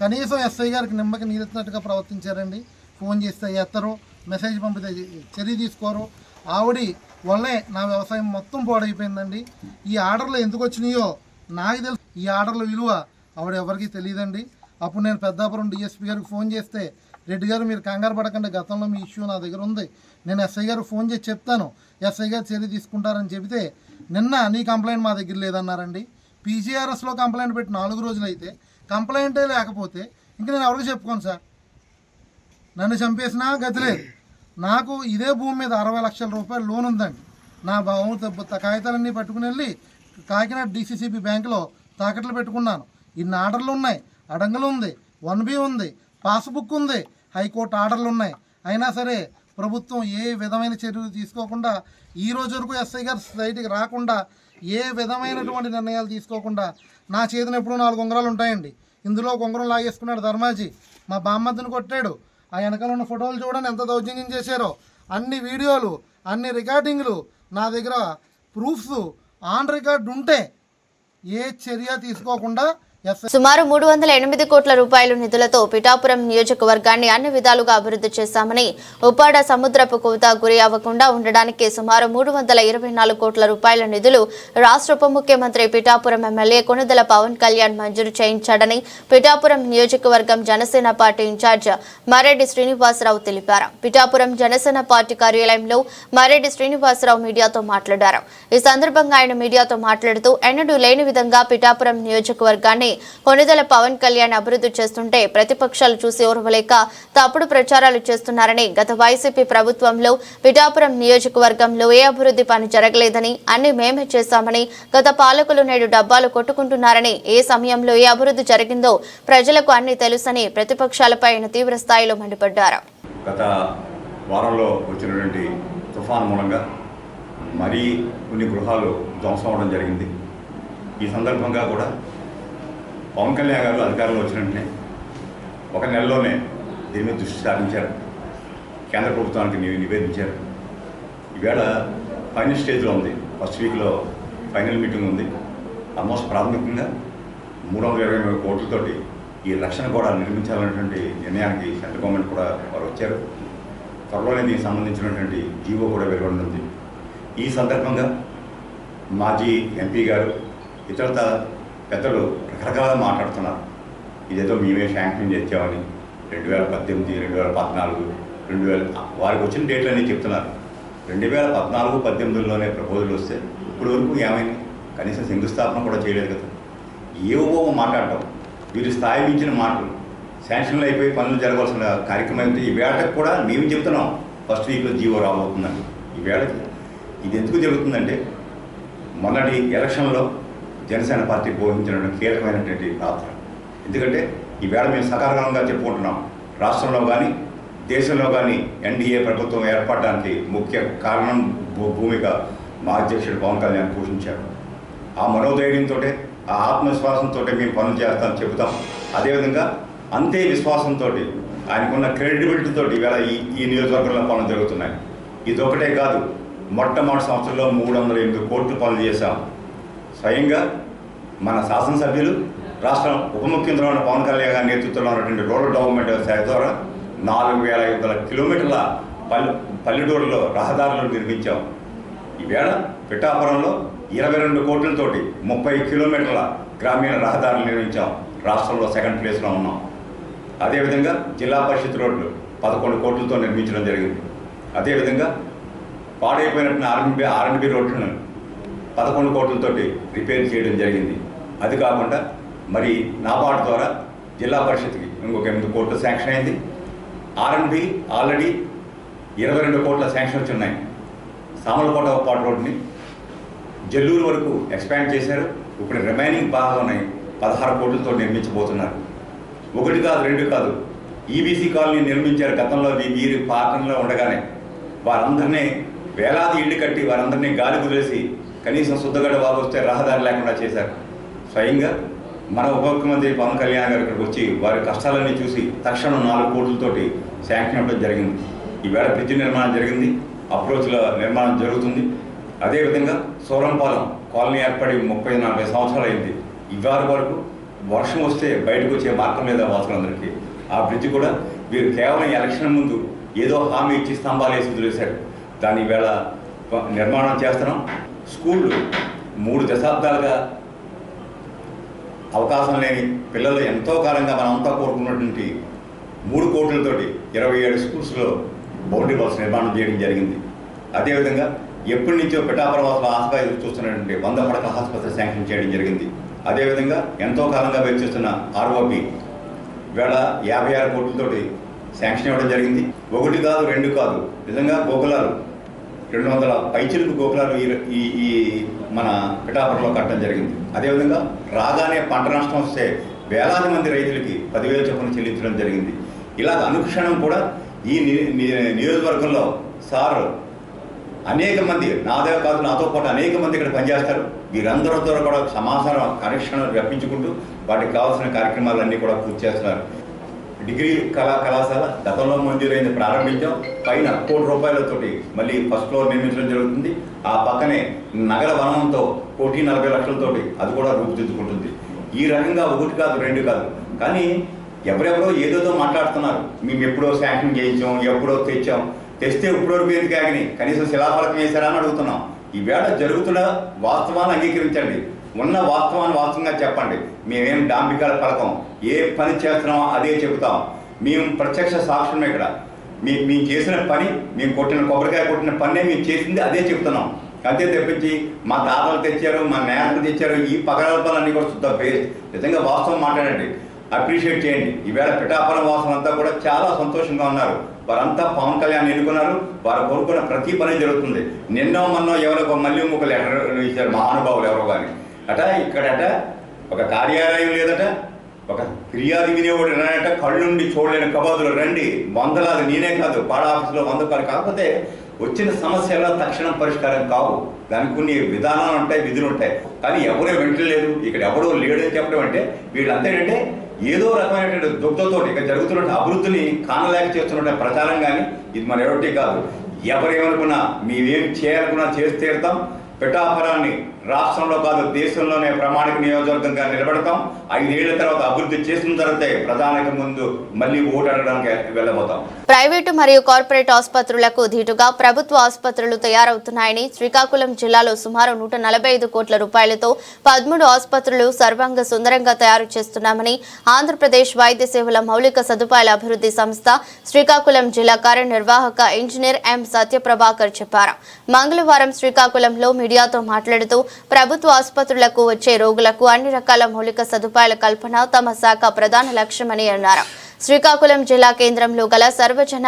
కనీసం ఎస్ఐ గారికి నిమ్మకి నీరెత్తినట్టుగా ప్రవర్తించారండి. ఫోన్ చేస్తే ఎత్తరు, మెసేజ్ పంపితే చర్య తీసుకోరు. ఆవిడ వల్లే నా వ్యవసాయం మొత్తం పాడైపోయిందండి. ఈ ఆర్డర్లు ఎందుకు వచ్చినాయో నాకు తెలుసు. ఈ ఆర్డర్ల విలువ ఆవిడ ఎవరికి తెలియదండి. అప్పుడు నేను పెద్దాపురం డిఎస్పీ గారికి ఫోన్ చేస్తే, రెడ్డి గారు మీరు కంగారు పడకండి, గతంలో మీ ఇష్యూ నా దగ్గర ఉంది, నేను ఎస్ఐ గారు ఫోన్ చేసి చెప్తాను, ఎస్ఐ గారు చర్య తీసుకుంటారని చెబితే నిన్న నీ కంప్లైంట్ మా దగ్గర లేదన్నారండి. పీజీఆర్ఎస్లో కంప్లైంట్ పెట్టి 4 రోజులు అయితే కంప్లైంటే లేకపోతే ఇంక నేను ఎవరికి చెప్పుకోను సార్. నన్ను చంపేసినా గతి లేదు. నాకు ఇదే భూమి మీద 60 లక్షల రూపాయలు లోన్ ఉందండి. నా కాగితాలన్నీ పట్టుకుని వెళ్ళి కాకినాడ DCCB బ్యాంకులో తాకట్లు పెట్టుకున్నాను. ఇన్ని ఆర్డర్లు ఉన్నాయి, అడంగులు ఉంది, 1B ఉంది, పాస్బుక్ ఉంది, హైకోర్టు ఆర్డర్లు ఉన్నాయి. అయినా సరే ప్రభుత్వం ఏ విధమైన చర్యలు తీసుకోకుండా ఈ రోజు వరకు ఎస్ఐ గారు సైట్కి రాకుండా ఏ విధమైనటువంటి నిర్ణయాలు తీసుకోకుండా నా చేతిని ఎప్పుడు 4 ఉంగరాలు ఉంటాయండి. ఇందులో ఒక ఉంగరం లాగేసుకున్నాడు ధర్మాజీ, మా బామ్మద్దును కొట్టాడు. ఆ వెనకాల ఉన్న ఫోటోలు చూడండి ఎంత దౌర్జన్యం చేశారో. అన్ని వీడియోలు, అన్ని రికార్డింగ్లు నా దగ్గర ప్రూఫ్స్ ఆన్ రికార్డు ఉంటే ఏ చర్య తీసుకోకుండా సుమారు 308 కోట్ల రూపాయల నిధులతో పిఠాపురం నియోజకవర్గాన్ని అన్ని విధాలుగా అభివృద్ధి చేశామని, ఉప్పాడ సముద్రపు కోత గురి అవ్వకుండా ఉండడానికి సుమారు 324 కోట్ల రూపాయల నిధులు రాష్ట్ర ఉప ముఖ్యమంత్రి పిఠాపురం ఎమ్మెల్యే కొణిదెల పవన్ కళ్యాణ్ మంజూరు చేయించాడని పిఠాపురం నియోజకవర్గం జనసేన పార్టీ ఇన్ఛార్జ్ మారెడ్డి శ్రీనివాసరావు తెలిపారు. పిఠాపురం జనసేన పార్టీ కార్యాలయంలో మారెడ్డి శ్రీనివాసరావు మీడియాతో మాట్లాడారు. ఈ సందర్భంగా ఆయన మీడియాతో మాట్లాడుతూ ఎన్నడూ లేని విధంగా పిఠాపురం నియోజకవర్గాన్ని కొణిదెల పవన్ కళ్యాణ్ అభివృద్ధి చేస్తుంటే ప్రతిపక్షాలు చూసి ఓర్వలేక తప్పుడు ప్రచారాలు చేస్తున్నారని, గత వైసీపీ ప్రభుత్వంలో పిఠాపురం నియోజకవర్గంలో ఏ అభివృద్ధి పని జరగలేదని, అన్ని మేమే చేశామని, గత పాలకులు నేడు డబ్బాలు కొట్టుకుంటున్నారని, ఏ సమయంలో ఏ అభివృద్ధి జరిగిందో ప్రజలకు అన్ని తెలుసని ప్రతిపక్షాలపై ఆయన తీవ్ర స్థాయిలో మండిపడ్డారు. గత వారంలో వచ్చినటువంటి తుఫాన్ మూలంగా మరీ కొన్ని గృహాలు ధ్వంసం అవడం జరిగింది. ఈ సందర్భంగా కూడా పవన్ కళ్యాణ్ గారు అధికారంలో వచ్చిన వెంటనే 1 నెలలోనే దీని మీద దృష్టి సారించారు, కేంద్ర ప్రభుత్వానికి నివేదించారు. ఈవేళ ఫైనల్ స్టేజ్లో ఉంది, ఫస్ట్ వీక్లో ఫైనల్ మీటింగ్ ఉంది. ఆల్మోస్ట్ ప్రాథమికంగా 323 కోట్లతోటి ఈ రక్షణ కూడా నిర్మించాలనేటువంటి నిర్ణయానికి సెంట్రల్ గవర్నమెంట్ కూడా వారు వచ్చారు. త్వరలోనే దీనికి సంబంధించినటువంటి జీవో కూడా వెలువడింది. ఈ సందర్భంగా మాజీ ఎంపీ గారు ఇతరత పెద్దలు రకరకాలుగా మాట్లాడుతున్నారు. ఇదేదో మేమే శాంక్షన్ చేసామని 2018, 2014, 2000 వారికి వచ్చిన డేట్లన్నీ చెప్తున్నారు. 2014-18లోనే ప్రపోజల్ వస్తే ఇప్పుడు వరకు ఏమైంది? కనీసం శంకుస్థాపన కూడా చేయలేదు కదా. ఏవో మాట్లాడటం, వీరు స్థాయి మించిన మాటలు, శాంక్షన్లు అయిపోయి పనులు జరగాల్సిన కార్యక్రమం అయితే ఈ వేళకు కూడా మేము చెప్తున్నాం ఫస్ట్ వీక్లో జీవో రాబోతుందండి. ఈ వేళకి ఇది ఎందుకు జరుగుతుందంటే మొన్నటి ఎలక్షన్లో జనసేన పార్టీ పోషించిన కీలకమైనటువంటి పాత్ర. ఎందుకంటే ఈవేళ మేము సకాలంగా చెప్పుకుంటున్నాం, రాష్ట్రంలో కానీ దేశంలో కానీ ఎన్డీఏ ప్రభుత్వం ఏర్పడడానికి ముఖ్య కారణం భూమిక మా అధ్యక్షుడు పవన్ కళ్యాణ్ పోషించారు. ఆ మనోధైర్యంతో, ఆ ఆత్మవిశ్వాసంతో మేము పనులు చేస్తామని చెబుతాం. అదేవిధంగా అంతే విశ్వాసంతో, ఆయనకున్న క్రెడిబిలిటీతో ఈవేళ ఈ నియోజకవర్గంలో పనులు జరుగుతున్నాయి. ఇదొకటే కాదు, మొట్టమొదటి సంవత్సరంలో 308 కోట్లు పనులు చేశాం. స్వయంగా మన శాసనసభ్యులు, రాష్ట్ర ఉప ముఖ్యమంత్రి ఉన్న పవన్ కళ్యాణ్ గారి నేతృత్వంలో ఉన్నటువంటి రూరల్ డెవలప్మెంట్ శాఖ ద్వారా 4500 కిలోమీటర్ల పల్లెటూరులో రహదారులు నిర్మించాం. ఈవేళ పిఠాపురంలో 22 కోట్లతోటి 30 కిలోమీటర్ల గ్రామీణ రహదారులు నిర్మించాం. రాష్ట్రంలో 2nd ప్లేస్లో ఉన్నాం. అదేవిధంగా జిల్లా పరిషత్ రోడ్లు 11 కోట్లతో నిర్మించడం జరిగింది. అదేవిధంగా పాడైపోయినట్టు R&B రోడ్లను 11 కోట్లతోటి రిపేర్ చేయడం జరిగింది. అది కాకుండా మరి నాబార్డు ద్వారా జిల్లా పరిషత్కి ఇంకొక 8 కోట్లు శాంక్షన్ అయింది. R&B ఆల్రెడీ 22 కోట్ల శాంక్షన్ వచ్చి ఉన్నాయి. సామలకోట పాటు రోడ్ని జల్లూరు వరకు ఎక్స్పాండ్ చేశారు. ఇప్పుడు రిమైనింగ్ భాగాన్ని 16 కోట్లతో నిర్మించబోతున్నారు. 1 కాదు 2 కాదు, ఈబీసీ కాలనీ నిర్మించారు గతంలో వీరి పాలనలో ఉండగానే. వారందరినీ వేలాది ఇళ్ళు కట్టి వారందరినీ గాలి కుదిలేసి కనీసం శుద్ధగడ వాగు వస్తే రహదారి లేకుండా చేశారు. స్వయంగా మన ఉప ముఖ్యమంత్రి పవన్ కళ్యాణ్ గారు ఇక్కడికి వచ్చి వారి కష్టాలన్నీ చూసి తక్షణం 4 కోట్లతోటి శాంక్షన్ అవ్వడం జరిగింది. ఈవేళ బ్రిడ్జి నిర్మాణం జరిగింది, అప్రోచ్ల నిర్మాణం జరుగుతుంది. అదేవిధంగా సోరంపాలెం కాలనీ ఏర్పడి 30-40 సంవత్సరాలు అయింది. ఇవాళ వరకు వర్షం వస్తే బయటకు వచ్చే మార్గం లేదా వాసులందరికీ. ఆ బ్రిడ్జ్ కూడా వీరు కేవలం ఎలక్షన్ ముందు ఏదో హామీ ఇచ్చి స్తంభాలు వేసి వదిలేశారు. దాన్ని ఈవేళ నిర్మాణం చేస్తున్నాం. స్కూళ్ళు 3 దశాబ్దాలుగా అవకాశం లేని పిల్లలు ఎంతో కాలంగా మనంతా కోరుకున్నటువంటి 3 కోట్లతోటి 27 స్కూల్స్లో బౌండరీ వాల్స్ నిర్మాణం చేయడం జరిగింది. అదేవిధంగా ఎప్పటి నుంచో పిఠాపురం వాసులు ఆశగా ఎదురు చూస్తున్నటువంటి 100 పడకల ఆసుపత్రి శాంక్షన్ చేయడం జరిగింది. అదేవిధంగా ఎంతో కాలంగా వేచిస్తున్న ఆర్ఓపి వేళ 56 కోట్లతోటి శాంక్షన్ ఇవ్వడం జరిగింది. 1 కాదు 2 కాదు, నిజంగా గోకులాలు 200 పైచిలకు గోకులాలు ఈ మన పిఠాపురంలో కట్టడం జరిగింది. అదేవిధంగా రాగానే పంట నష్టం వస్తే వేలాది మంది రైతులకి 10,000 చొప్పున చెల్లించడం జరిగింది. ఇలా అనుక్షణం కూడా ఈ నియోజకవర్గంలో సార్ అనేక మంది, నాదే కాదు నాతో పాటు అనేక మంది ఇక్కడ పనిచేస్తారు. వీరందరితో కూడా సమాచారం కనెక్షన్ రప్పించుకుంటూ వాటికి కావాల్సిన కార్యక్రమాలన్నీ కూడా పూర్తి చేస్తున్నారు. డిగ్రీ కళాశాల గతంలో మంజూరైంది, ప్రారంభించాం. పైన 1 కోటి రూపాయలతోటి మళ్ళీ ఫస్ట్ ఫ్లోర్ నిర్మించడం జరుగుతుంది. ఆ పక్కనే నగర వనంతో 1,40,00,000తోటి అది కూడా రూపుదిద్దుకుంటుంది. ఈ రకంగా 1 కాదు 2 కాదు, కానీ ఎవరెవరో ఏదోదో మాట్లాడుతున్నారు. మేము ఎప్పుడో శాంక్షన్ చేయించాం, ఎప్పుడో తెస్తే ఇప్పటివరకు ఎందుకు ఆగినాయి, కనీసం శిలాఫలకం వేశారా అని అడుగుతున్నాం. ఈవేళ జరుగుతున్న వాస్తవాన్ని అంగీకరించండి, ఉన్న వాస్తవాన్ని వాస్తవంగా చెప్పండి. మేమేం డాంబికాల పలకం, ఏ పని చేస్తున్నామో అదే చెబుతాం. మేము ప్రత్యక్ష సాక్షులమే. ఇక్కడ మేము చేసిన పని, మేము కొబ్బరికాయ కొట్టిన పనే మేము చేసింది అదే చెప్తున్నాం. అంతే తెప్పించి మా తాతలు తెచ్చారు, మా నేతలు తెచ్చారు, ఈ పగలపాలన్నీ కూడా శుద్ధ బేస్. నిజంగా వాస్తవం మాట్లాడండి, అప్రిషియేట్ చేయండి. ఈవేళ పిఠాపురం వాసులు అంతా కూడా చాలా సంతోషంగా ఉన్నారు. వారంతా పవన్ కళ్యాణ్ ఎన్నుకున్నారు, వారు కోరుకున్న ప్రతి పని జరుగుతుంది. నిన్నో మొన్నో ఎవరో మళ్ళీ ముక్క లెటర్ ఇచ్చారు మహానుభావులు ఎవరో కానీ ఇక్కడట ఒక కార్యాలయం లేదట, ఒక ఫిర్యాదు వినేవాడు రానట, కళ్ళుండి చూడలేని కబాదులు రండి, 100లాది నేనే కాదు, పాడ ఆఫీసులో 100 కాదు. కాకపోతే వచ్చిన సమస్యల తక్షణం పరిష్కారం కావు, దానికి కొన్ని విధానాలు ఉంటాయి, విధులు ఉంటాయి. కానీ ఎవరో వెంటలేదు, ఇక్కడ ఎవరో లేడని చెప్పడం అంటే వీళ్ళంతా ఏంటంటే ఏదో రకమైనటువంటి దుగ్ధతో ఇక్కడ జరుగుతున్న అభివృద్ధిని కానలేక చేస్తున్న ప్రచారం. కానీ ఇది మన ఎవరికి కాదు. ఎవరేమనుకున్నా మేమేం చేయాలనుకున్నా చేసి తీరుతాం. పిఠాపురాన్ని రాష్ట్రంలో కాదు దేశంలోనే ప్రామాణిక నియోజకవర్గంగా నిలబెడతాం. 5 ఏళ్ల తర్వాత అభివృద్ధి చేసిన తర్వాతే ప్రధానికి ముందు మళ్ళీ ఓటు అడగడానికి వెళ్ళబోతాం. ప్రైవేటు మరియు కార్పొరేట్ ఆసుపత్రులకు ధీటుగా ప్రభుత్వ ఆసుపత్రులు తయారవుతున్నాయని శ్రీకాకుళం జిల్లాలో సుమారు 145 కోట్ల రూపాయలతో 13 ఆసుపత్రులు సర్వాంగ సుందరంగా తయారు చేస్తున్నామని ఆంధ్రప్రదేశ్ వైద్య సేవల మౌలిక సదుపాయాల అభివృద్ధి సంస్థ శ్రీకాకుళం జిల్లా కార్యనిర్వాహక ఇంజనీర్ ఎం సత్యప్రభాకర్ చెప్పారు. మంగళవారం శ్రీకాకుళంలో మీడియాతో మాట్లాడుతూ ప్రభుత్వ ఆసుపత్రులకు వచ్చే రోగులకు అన్ని రకాల మౌలిక సదుపాయాల కల్పన తమ శాఖ ప్రధాన లక్ష్యమని అన్నారు. శ్రీకాకుళం జిల్లా కేంద్రంలో గల సర్వజన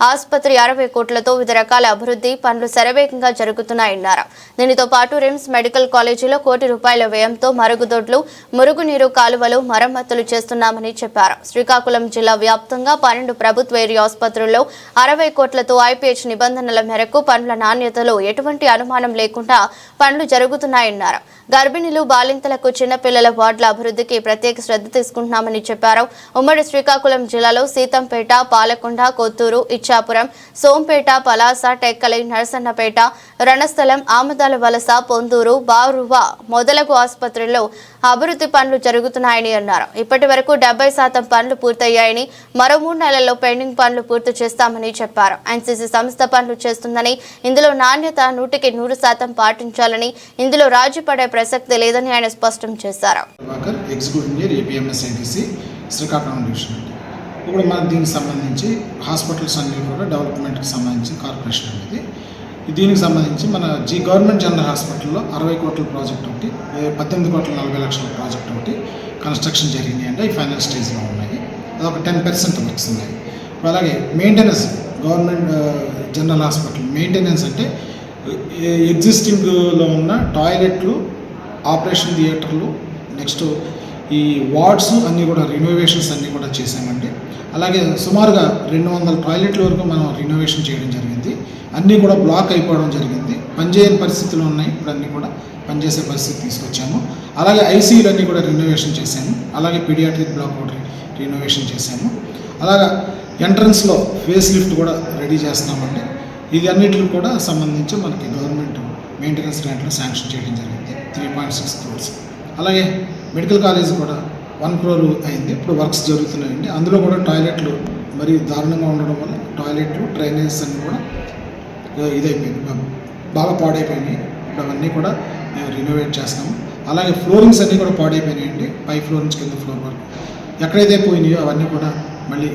ఆసుపత్రి 60 కోట్లతో వివిధ రకాల అభివృద్ధి పనులు శరవేగంగా జరుగుతున్నాయన్నారు. దీనితో పాటు రిమ్స్ మెడికల్ కాలేజీలో 1 కోటి రూపాయల వ్యయంతో మరుగుదొడ్లు, మురుగునీరు కాలువలు మరమ్మతులు చేస్తున్నామని చెప్పారు. శ్రీకాకుళం జిల్లా వ్యాప్తంగా 12 ప్రభుత్వ ఏరియా ఆసుపత్రుల్లో 60 కోట్లతో ఐపీహెచ్ నిబంధనల మేరకు పనుల నాణ్యతలో ఎటువంటి అనుమానం లేకుండా పనులు జరుగుతున్నాయన్నారు. గర్భిణీలు, బాలింతలకు, చిన్నపిల్లల వార్డుల అభివృద్ధికి ప్రత్యేక శ్రద్ధ తీసుకుంటున్నామని చెప్పారు. ఉమ్మడి శ్రీకాకుళం జిల్లాలో సీతంపేట, పాలకొండ, కొత్తూరు, ఇచ్చాపురం, సోంపేట, పలాస, టెక్కలి, నరసన్నపేట, రణస్థలం, ఆమదాల వలస, పొందూరు, బారువ మొదలగు ఆసుపత్రుల్లో అభివృద్ధి పనులు జరుగుతున్నాయని అన్నారు. ఇప్పటి వరకు 70% పనులు పూర్తయ్యాయని, మరో 3 నెలల్లో పెండింగ్ పనులు పూర్తి చేస్తామని చెప్పారు. ఎన్సీసీ సంస్థ పనులు చేస్తుందని, ఇందులో నాణ్యత 100% పాటించాలని, ఇందులో రాజీ పడే ప్రసక్తి లేదని ఆయన స్పష్టం చేశారు. ఇప్పుడు మన దీనికి సంబంధించి హాస్పిటల్స్ అన్నీ కూడా డెవలప్మెంట్కి సంబంధించి కార్పొరేషన్ అనేది, దీనికి సంబంధించి మన గవర్నమెంట్ జనరల్ హాస్పిటల్లో 60 కోట్ల ప్రాజెక్ట్ ఒకటి, 18,40,00,000 ప్రాజెక్ట్ ఒకటి కన్స్ట్రక్షన్ జరిగినాయి అంటే ఈ ఫైనల్ స్టేజ్లో ఉన్నాయి. అదొక 10% వర్క్స్ ఉన్నాయి. అలాగే maintenance, government general hospital maintenance అంటే ఎగ్జిస్టింగ్లో ఉన్న టాయిలెట్లు, ఆపరేషన్ థియేటర్లు, నెక్స్ట్ ఈ వార్డ్స్ అన్నీ కూడా రినోవేషన్స్ అన్నీ కూడా చేసామండి. అలాగే సుమారుగా 200 టాయిలెట్ల వరకు మనం రినోవేషన్ చేయడం జరిగింది. అన్నీ కూడా బ్లాక్ అయిపోవడం జరిగింది. పనిచేయని పరిస్థితులు ఉన్నాయి. ఇప్పుడు అన్నీ కూడా పనిచేసే పరిస్థితి తీసుకొచ్చాము. అలాగే ఐసీయూలు అన్నీ కూడా రినోవేషన్ చేశాము. అలాగే పీడియాట్రిక్ బ్లాక్ ఒకటి రినోవేషన్ చేశాము. అలాగే ఎంట్రన్స్లో ఫేస్ లిఫ్ట్ కూడా రెడీ చేస్తున్నామండి. ఇది అన్నిటికి కూడా సంబంధించి మనకి గవర్నమెంట్ మెయింటెనెన్స్ గ్రాంట్లో శాంక్షన్ చేయడం జరిగింది 3.6 crores. అలాగే మెడికల్ కాలేజ్ కూడా 1 crore అయింది. ఇప్పుడు వర్క్స్ జరుగుతున్నాయండి. అందులో కూడా టాయిలెట్లు మరి దారుణంగా ఉండడం వల్ల టాయిలెట్లు డ్రైనేజెస్ అన్నీ కూడా ఇదైపోయింది, బాగా పాడైపోయినాయి. ఇప్పుడు అవన్నీ కూడా మేము రినోవేట్ చేస్తాము. అలాగే ఫ్లోరింగ్స్ అన్నీ కూడా పాడైపోయినాయండి. పై ఫ్లోర్ నుంచి కింద ఫ్లోర్ వరకు ఎక్కడైతే పోయినాయో అవన్నీ కూడా మళ్ళీ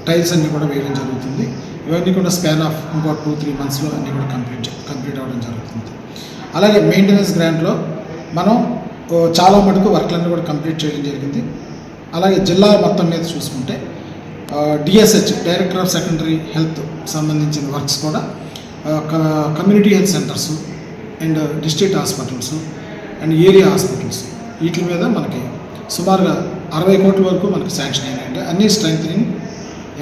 టైల్స్ అన్నీ కూడా వేయడం జరుగుతుంది. ఇవన్నీ కూడా స్పాన్ ఆఫ్ ఇంకో 2-3 monthsలో అన్నీ కూడా కంప్లీట్ అవ్వడం జరుగుతుంది. అలాగే మెయింటెనెన్స్ గ్రాంట్లో మనం చాలా మటుకు వర్క్లన్నీ కూడా కంప్లీట్ చేయడం జరిగింది. అలాగే జిల్లా మొత్తం మీద చూసుకుంటే DSH director of secondary health సంబంధించిన వర్క్స్ కూడా community health centres and district hospitals and area hospitals వీటి మీద మనకి సుమారుగా 60 కోట్ల వరకు మనకి శాంక్షన్ అయినాయండి. అన్ని strengthening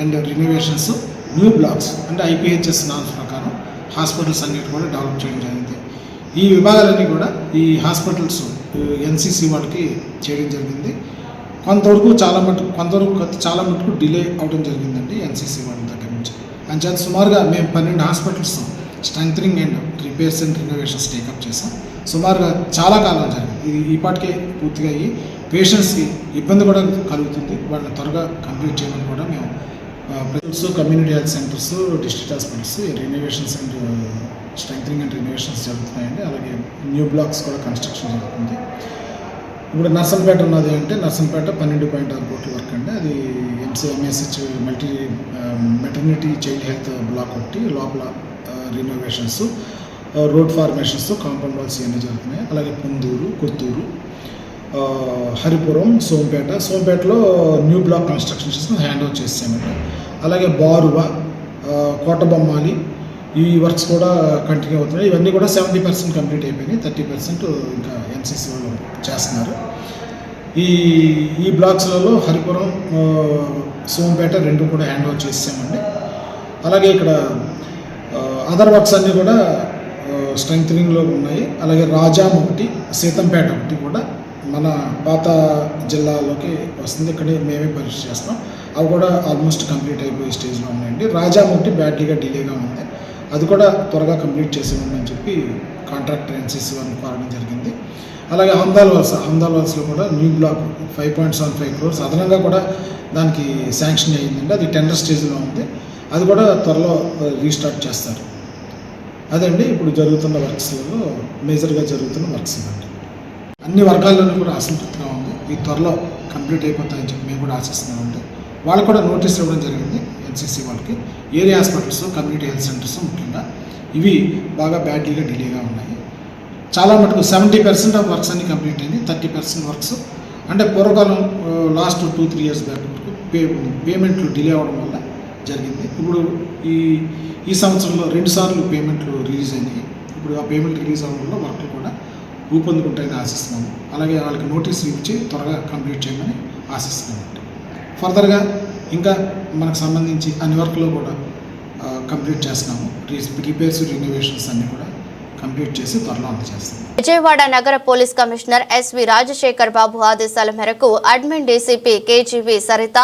and renovations, new blocks అంటే ఐపీహెచ్ఎస్ నామ్స్ ప్రకారం హాస్పిటల్స్ అన్నిటి కూడా డెవలప్ చేయడం జరిగింది. ఈ విభాగాలన్నీ కూడా ఈ హాస్పిటల్స్ ఎన్సీసీ వాళ్ళకి చేయడం జరిగింది. కొంతవరకు చాలా మటుకు డిలే అవడం జరిగిందండి ఎన్సీసీ వాళ్ళ దగ్గర నుంచి. అంచేత సుమారుగా మేము 12 hospitals strengthening and repairs and renovations take up చేసాం. సుమారుగా చాలా కాలం జరిగింది. ఇది ఈ పాటికే పూర్తిగా అయ్యి పేషెంట్స్కి ఇబ్బంది కూడా కలుగుతుంది. వాళ్ళని త్వరగా కంప్లీట్ చేయమని కూడా మేము community health centres, district hospitals renovations and strengthening and renovations జరుగుతున్నాయండి. అలాగే న్యూ బ్లాక్స్ కూడా కన్స్ట్రక్షన్ జరుగుతుంది. ఇప్పుడు నర్సంపేట ఉన్నది అంటే నర్సంపేట 12.6 కోట్ల వర్క్ అండి. అది M S H maternity child health block ఒకటి, లోపల renovations, road formations, compound walls ఇవన్నీ జరుగుతున్నాయి. అలాగే పుందూరు, కొత్తూరు, హరిపురం, సోంపేటలో న్యూ బ్లాక్ కన్స్ట్రక్షన్ చేసి హ్యాండ్ ఓవర్ చేసామండి. అలాగే బారువ, కోటబొమ్మాలి ఈ వర్క్స్ కూడా కంటిన్యూ అవుతున్నాయి. ఇవన్నీ కూడా 70% కంప్లీట్ అయిపోయినాయి. 30% ఇంకా ఎన్సీసీ వాళ్ళు చేస్తున్నారు. ఈ బ్లాక్స్లలో హరిపురం, సోంపేట 2 కూడా హ్యాండ్ ఓవర్ చేసామండి. అలాగే ఇక్కడ అదర్ వర్క్స్ అన్నీ కూడా స్ట్రెంథనింగ్లో ఉన్నాయి. అలాగే రాజాం ఒకటి, సీతంపేట ఒకటి కూడా మన పాత జిల్లాలోకి వస్తుంది. ఇక్కడే మేమే పరీక్ష చేస్తాం. అవి కూడా ఆల్మోస్ట్ కంప్లీట్ అయిపోయే స్టేజ్లో ఉన్నాయండి. రాజాం ఒకటి బ్యాటరీగా డిలేగా ఉంది. అది కూడా త్వరగా కంప్లీట్ చేసేమని చెప్పి కాంట్రాక్టర్ ఎన్సీసీ వాళ్ళని కోరడం జరిగింది. అలాగే హందాల్ వలసలో కూడా న్యూ బ్లాక్ 5.75 crores అదనంగా కూడా దానికి శాంక్షన్ అయ్యిందండి. అది టెండర్ స్టేజ్లో ఉంది. అది కూడా త్వరలో రీస్టార్ట్ చేస్తారు. అదండి ఇప్పుడు జరుగుతున్న వర్క్స్లో మేజర్గా జరుగుతున్న వర్క్స్ ఇవ్వండి. అన్ని వర్గాల్లోనూ కూడా అసంతృప్తిగా ఉంది. ఈ త్వరలో కంప్లీట్ అయిపోతాయని చెప్పి మేము కూడా ఆశిస్తున్నామండి. వాళ్ళకు కూడా నోటీస్ ఇవ్వడం జరిగింది ఎన్సీసీ వాళ్ళకి. Area hospitals, community health centres ముఖ్యంగా ఇవి బాగా బ్యాడ్లీగా డిలేగా ఉన్నాయి. చాలా మటుకు 70% ఆఫ్ వర్క్స్ అన్ని కంప్లీట్ అయింది. 30% వర్క్స్ అంటే పూర్వకాలం లాస్ట్ 2-3 years బ్యాక్ వరకు పేమెంట్లు డిలే అవ్వడం వల్ల జరిగింది. ఇప్పుడు ఈ సంవత్సరంలో 2 సార్లు పేమెంట్లు రిలీజ్ అయినాయి. ఇప్పుడు ఆ పేమెంట్ రిలీజ్ అవ్వడం వల్ల వర్క్లు కూడా ఊపందుకుంటాయని ఆశిస్తున్నాము. అలాగే వాళ్ళకి నోటీసులు ఇచ్చి త్వరగా కంప్లీట్ చేయమని ఆశిస్తున్నామండి. ఫర్దర్గా ఇంకా మనకు సంబంధించి అన్ని వర్క్లో కూడా కంప్లీట్ చేస్తున్నాము. రిపేర్స్, రినోవేషన్స్ అన్నీ కూడా కంప్లీట్ చేసి త్వరలో అందజేస్తాము. విజయవాడ నగర police commissioner S V Rajasekhar Babu ఆదేశాల మేరకు అడ్మిన్ డీసీపీ కేజీవి సరిత,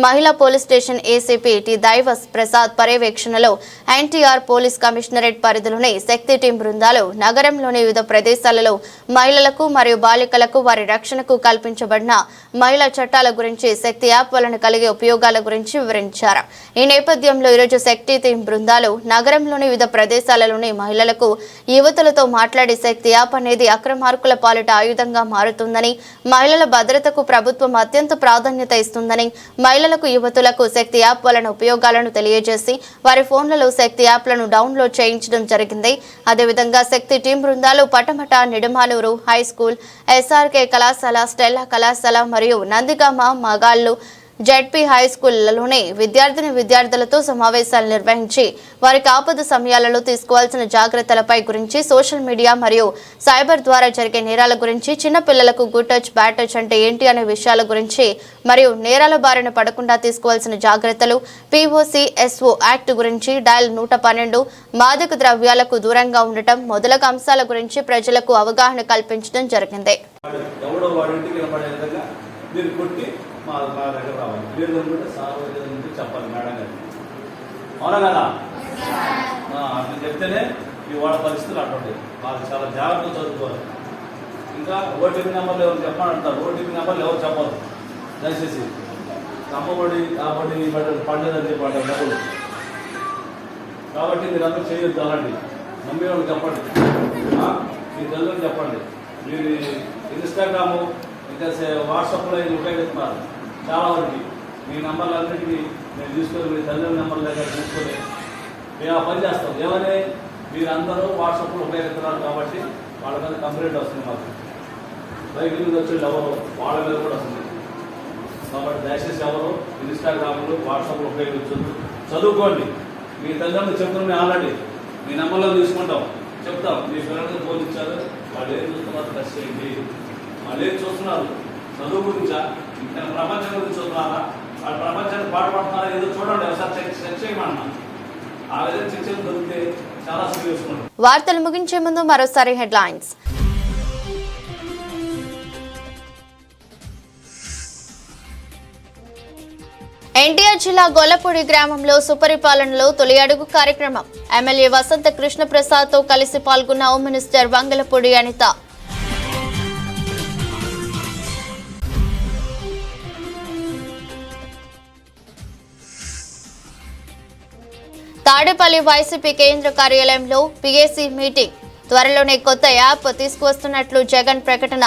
మహిళా పోలీస్ స్టేషన్ ఏసీపీ టి దైవస్ ప్రసాద్ పర్యవేక్షణలో ఎన్టీఆర్ పోలీస్ కమిషనరేట్ పరిధిలోని శక్తి టీం బృందాలు నగరంలోని వివిధ ప్రదేశాలలో మహిళలకు మరియు బాలికలకు వారి రక్షణకు కల్పించబడిన మహిళా చట్టాల గురించి, శక్తి యాప్ వలన కలిగే ఉపయోగాల గురించి వివరించారు. ఈ నేపథ్యంలో ఈరోజు శక్తి టీం బృందాలు నగరంలోని వివిధ ప్రదేశాలలోని మహిళలకు, యువతులతో మాట్లాడి శక్తి యాప్ అనేది అక్రమార్కుల పాలిట ఆయుధంగా మారుతుందని, మహిళల భద్రతకు ప్రభుత్వం అత్యంత ప్రాధాన్యత ఇస్తుందని, మహిళలకు, యువతులకు శక్తి యాప్ వలన ఉపయోగాలను తెలియజేసి వారి ఫోన్లలో శక్తి యాప్లను డౌన్లోడ్ చేయించడం జరిగింది. అదేవిధంగా శక్తి టీం బృందాలు Patamata, Nidamanuru high school, SRK కళాశాల, స్టెల్లా కళాశాల మరియు నందిగామ, మగాళ్ళు, జెడ్పీ హై స్కూళ్లలోని విద్యార్థులతో సమావేశాలు నిర్వహించి వారికి ఆపద సమయాలలో తీసుకోవాల్సిన జాగ్రత్తలపై గురించి, సోషల్ మీడియా మరియు సైబర్ ద్వారా జరిగే నేరాల గురించి, చిన్న పిల్లలకు గుడ్ టచ్ బ్యాడ్ టచ్ అంటే ఏంటి అనే విషయాల గురించి మరియు నేరాల బారిన పడకుండా తీసుకోవాల్సిన జాగ్రత్తలు, POC SO యాక్ట్ గురించి, డయల్ 112, మాదక ద్రవ్యాలకు దూరంగా ఉండటం మొదలగు అంశాల గురించి ప్రజలకు అవగాహన కల్పించడం జరిగింది. మా దగ్గర రావాలి, మీరు అనుకుంటే సార్ చెప్పాలి మేడం గారు, అవునా కదా? అట్లా చెప్తేనే ఈ వాళ్ళ పరిస్థితులు అటువంటి వాళ్ళు చాలా జాగ్రత్తగా చదువుకోవాలి. ఇంకా OTP నెంబర్లు ఎవరు చెప్పని అంటారు, OTP నెంబర్లు ఎవరు చెప్పదు దయచేసి. అమ్మఒడి కాబట్టి పండేదని చెప్పండి డబ్బులు, కాబట్టి మీరు అందరూ చేయొద్దు అలాంటి. మమ్మీ వాళ్ళకి చెప్పండి, మీ తల్లికి చెప్పండి. మీరు ఇన్స్టాగ్రాము ఇంకా వాట్సాప్లో ఇది ఉపయోగిస్తున్నారు చాలా వరకు. మీ నెంబర్లన్నింటినీ మేము తీసుకొని మీ తల్లి నెంబర్ల దగ్గర తీసుకొని మేము ఆ పని చేస్తాం. ఏమని మీరు అందరూ వాట్సాప్లో ఉపయోగిస్తున్నారు కాబట్టి వాళ్ళ మీద కంప్లైంట్ వస్తుంది. మాకు బయట మీద వచ్చే ఎవరు వాళ్ళ మీద కూడా వస్తుంది. కాబట్టి దయచేసి ఎవరు ఇన్స్టాగ్రామ్లు వాట్సాప్లో ఉపయోగించద్దు. చదువుకోండి. మీ తల్లిదండ్రులు చెప్తున్నాం ఆల్రెడీ, మీ నెంబర్లో తీసుకుంటాం, చెప్తాం. మీ పిల్లలతో పోలించారు, వాళ్ళు ఏం చూస్తున్నారు టెస్ట్ చేయండి. వాళ్ళు ఏం చూస్తున్నారు, చదువు గురించా, ప్రపంచం గురించి చూస్తున్నారా, వాళ్ళు ప్రపంచాన్ని పాటుపడుతున్నారా, ఏదో చూడండి, ఒకసారి చెక్ చేయమన్నా. ఆ విధంగా చెక్ చేయడం దొరికితే చాలా సీరియస్ ఉంటుంది. వార్తలు ముగించే ముందు మరోసారి హెడ్లైన్స్. ఎన్టీఆర్ జిల్లా గొల్లపూడి గ్రామంలో సుపరిపాలనలో తొలి అడుగు కార్యక్రమం. ఎమ్మెల్యే వసంత కృష్ణప్రసాద్ తో కలిసి పాల్గొన్న home minister Vangalapudi Anitha. Tadepalli YCP కేంద్ర కార్యాలయంలో PAC మీటింగ్. త్వరలోనే కొత్త యాప్ తీసుకువస్తున్నట్లు జగన్ ప్రకటన.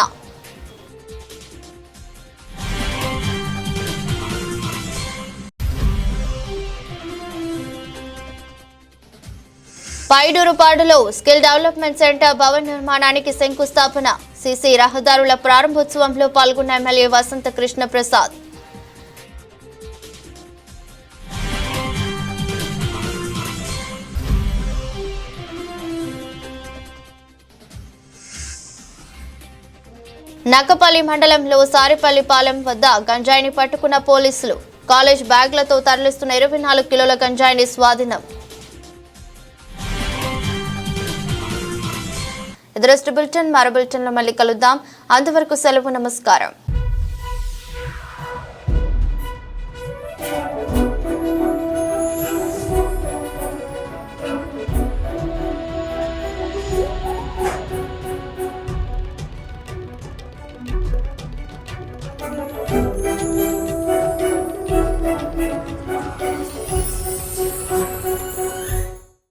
పైడూరుపాడులో స్కిల్ డెవలప్మెంట్ సెంటర్ భవన నిర్మాణానికి శంకుస్థాపన. CC రహదారుల ప్రారంభోత్సవంలో పాల్గొన్న ఎమ్మెల్యే వసంత కృష్ణప్రసాద్. నక్కపల్లి మండలంలో సారిపల్లి పాలెం వద్ద గంజాయిని పట్టుకున్న పోలీసులు. కాలేజ్ బ్యాగ్లతో తరలిస్తున్న 24 కిలోల గంజాయిని స్వాధీనం. ఎదురస్ట్ బులెటిన్ మరో బులెటిన్లో మళ్ళీ కలుద్దాం. అంతవరకు సెలవు, నమస్కారం.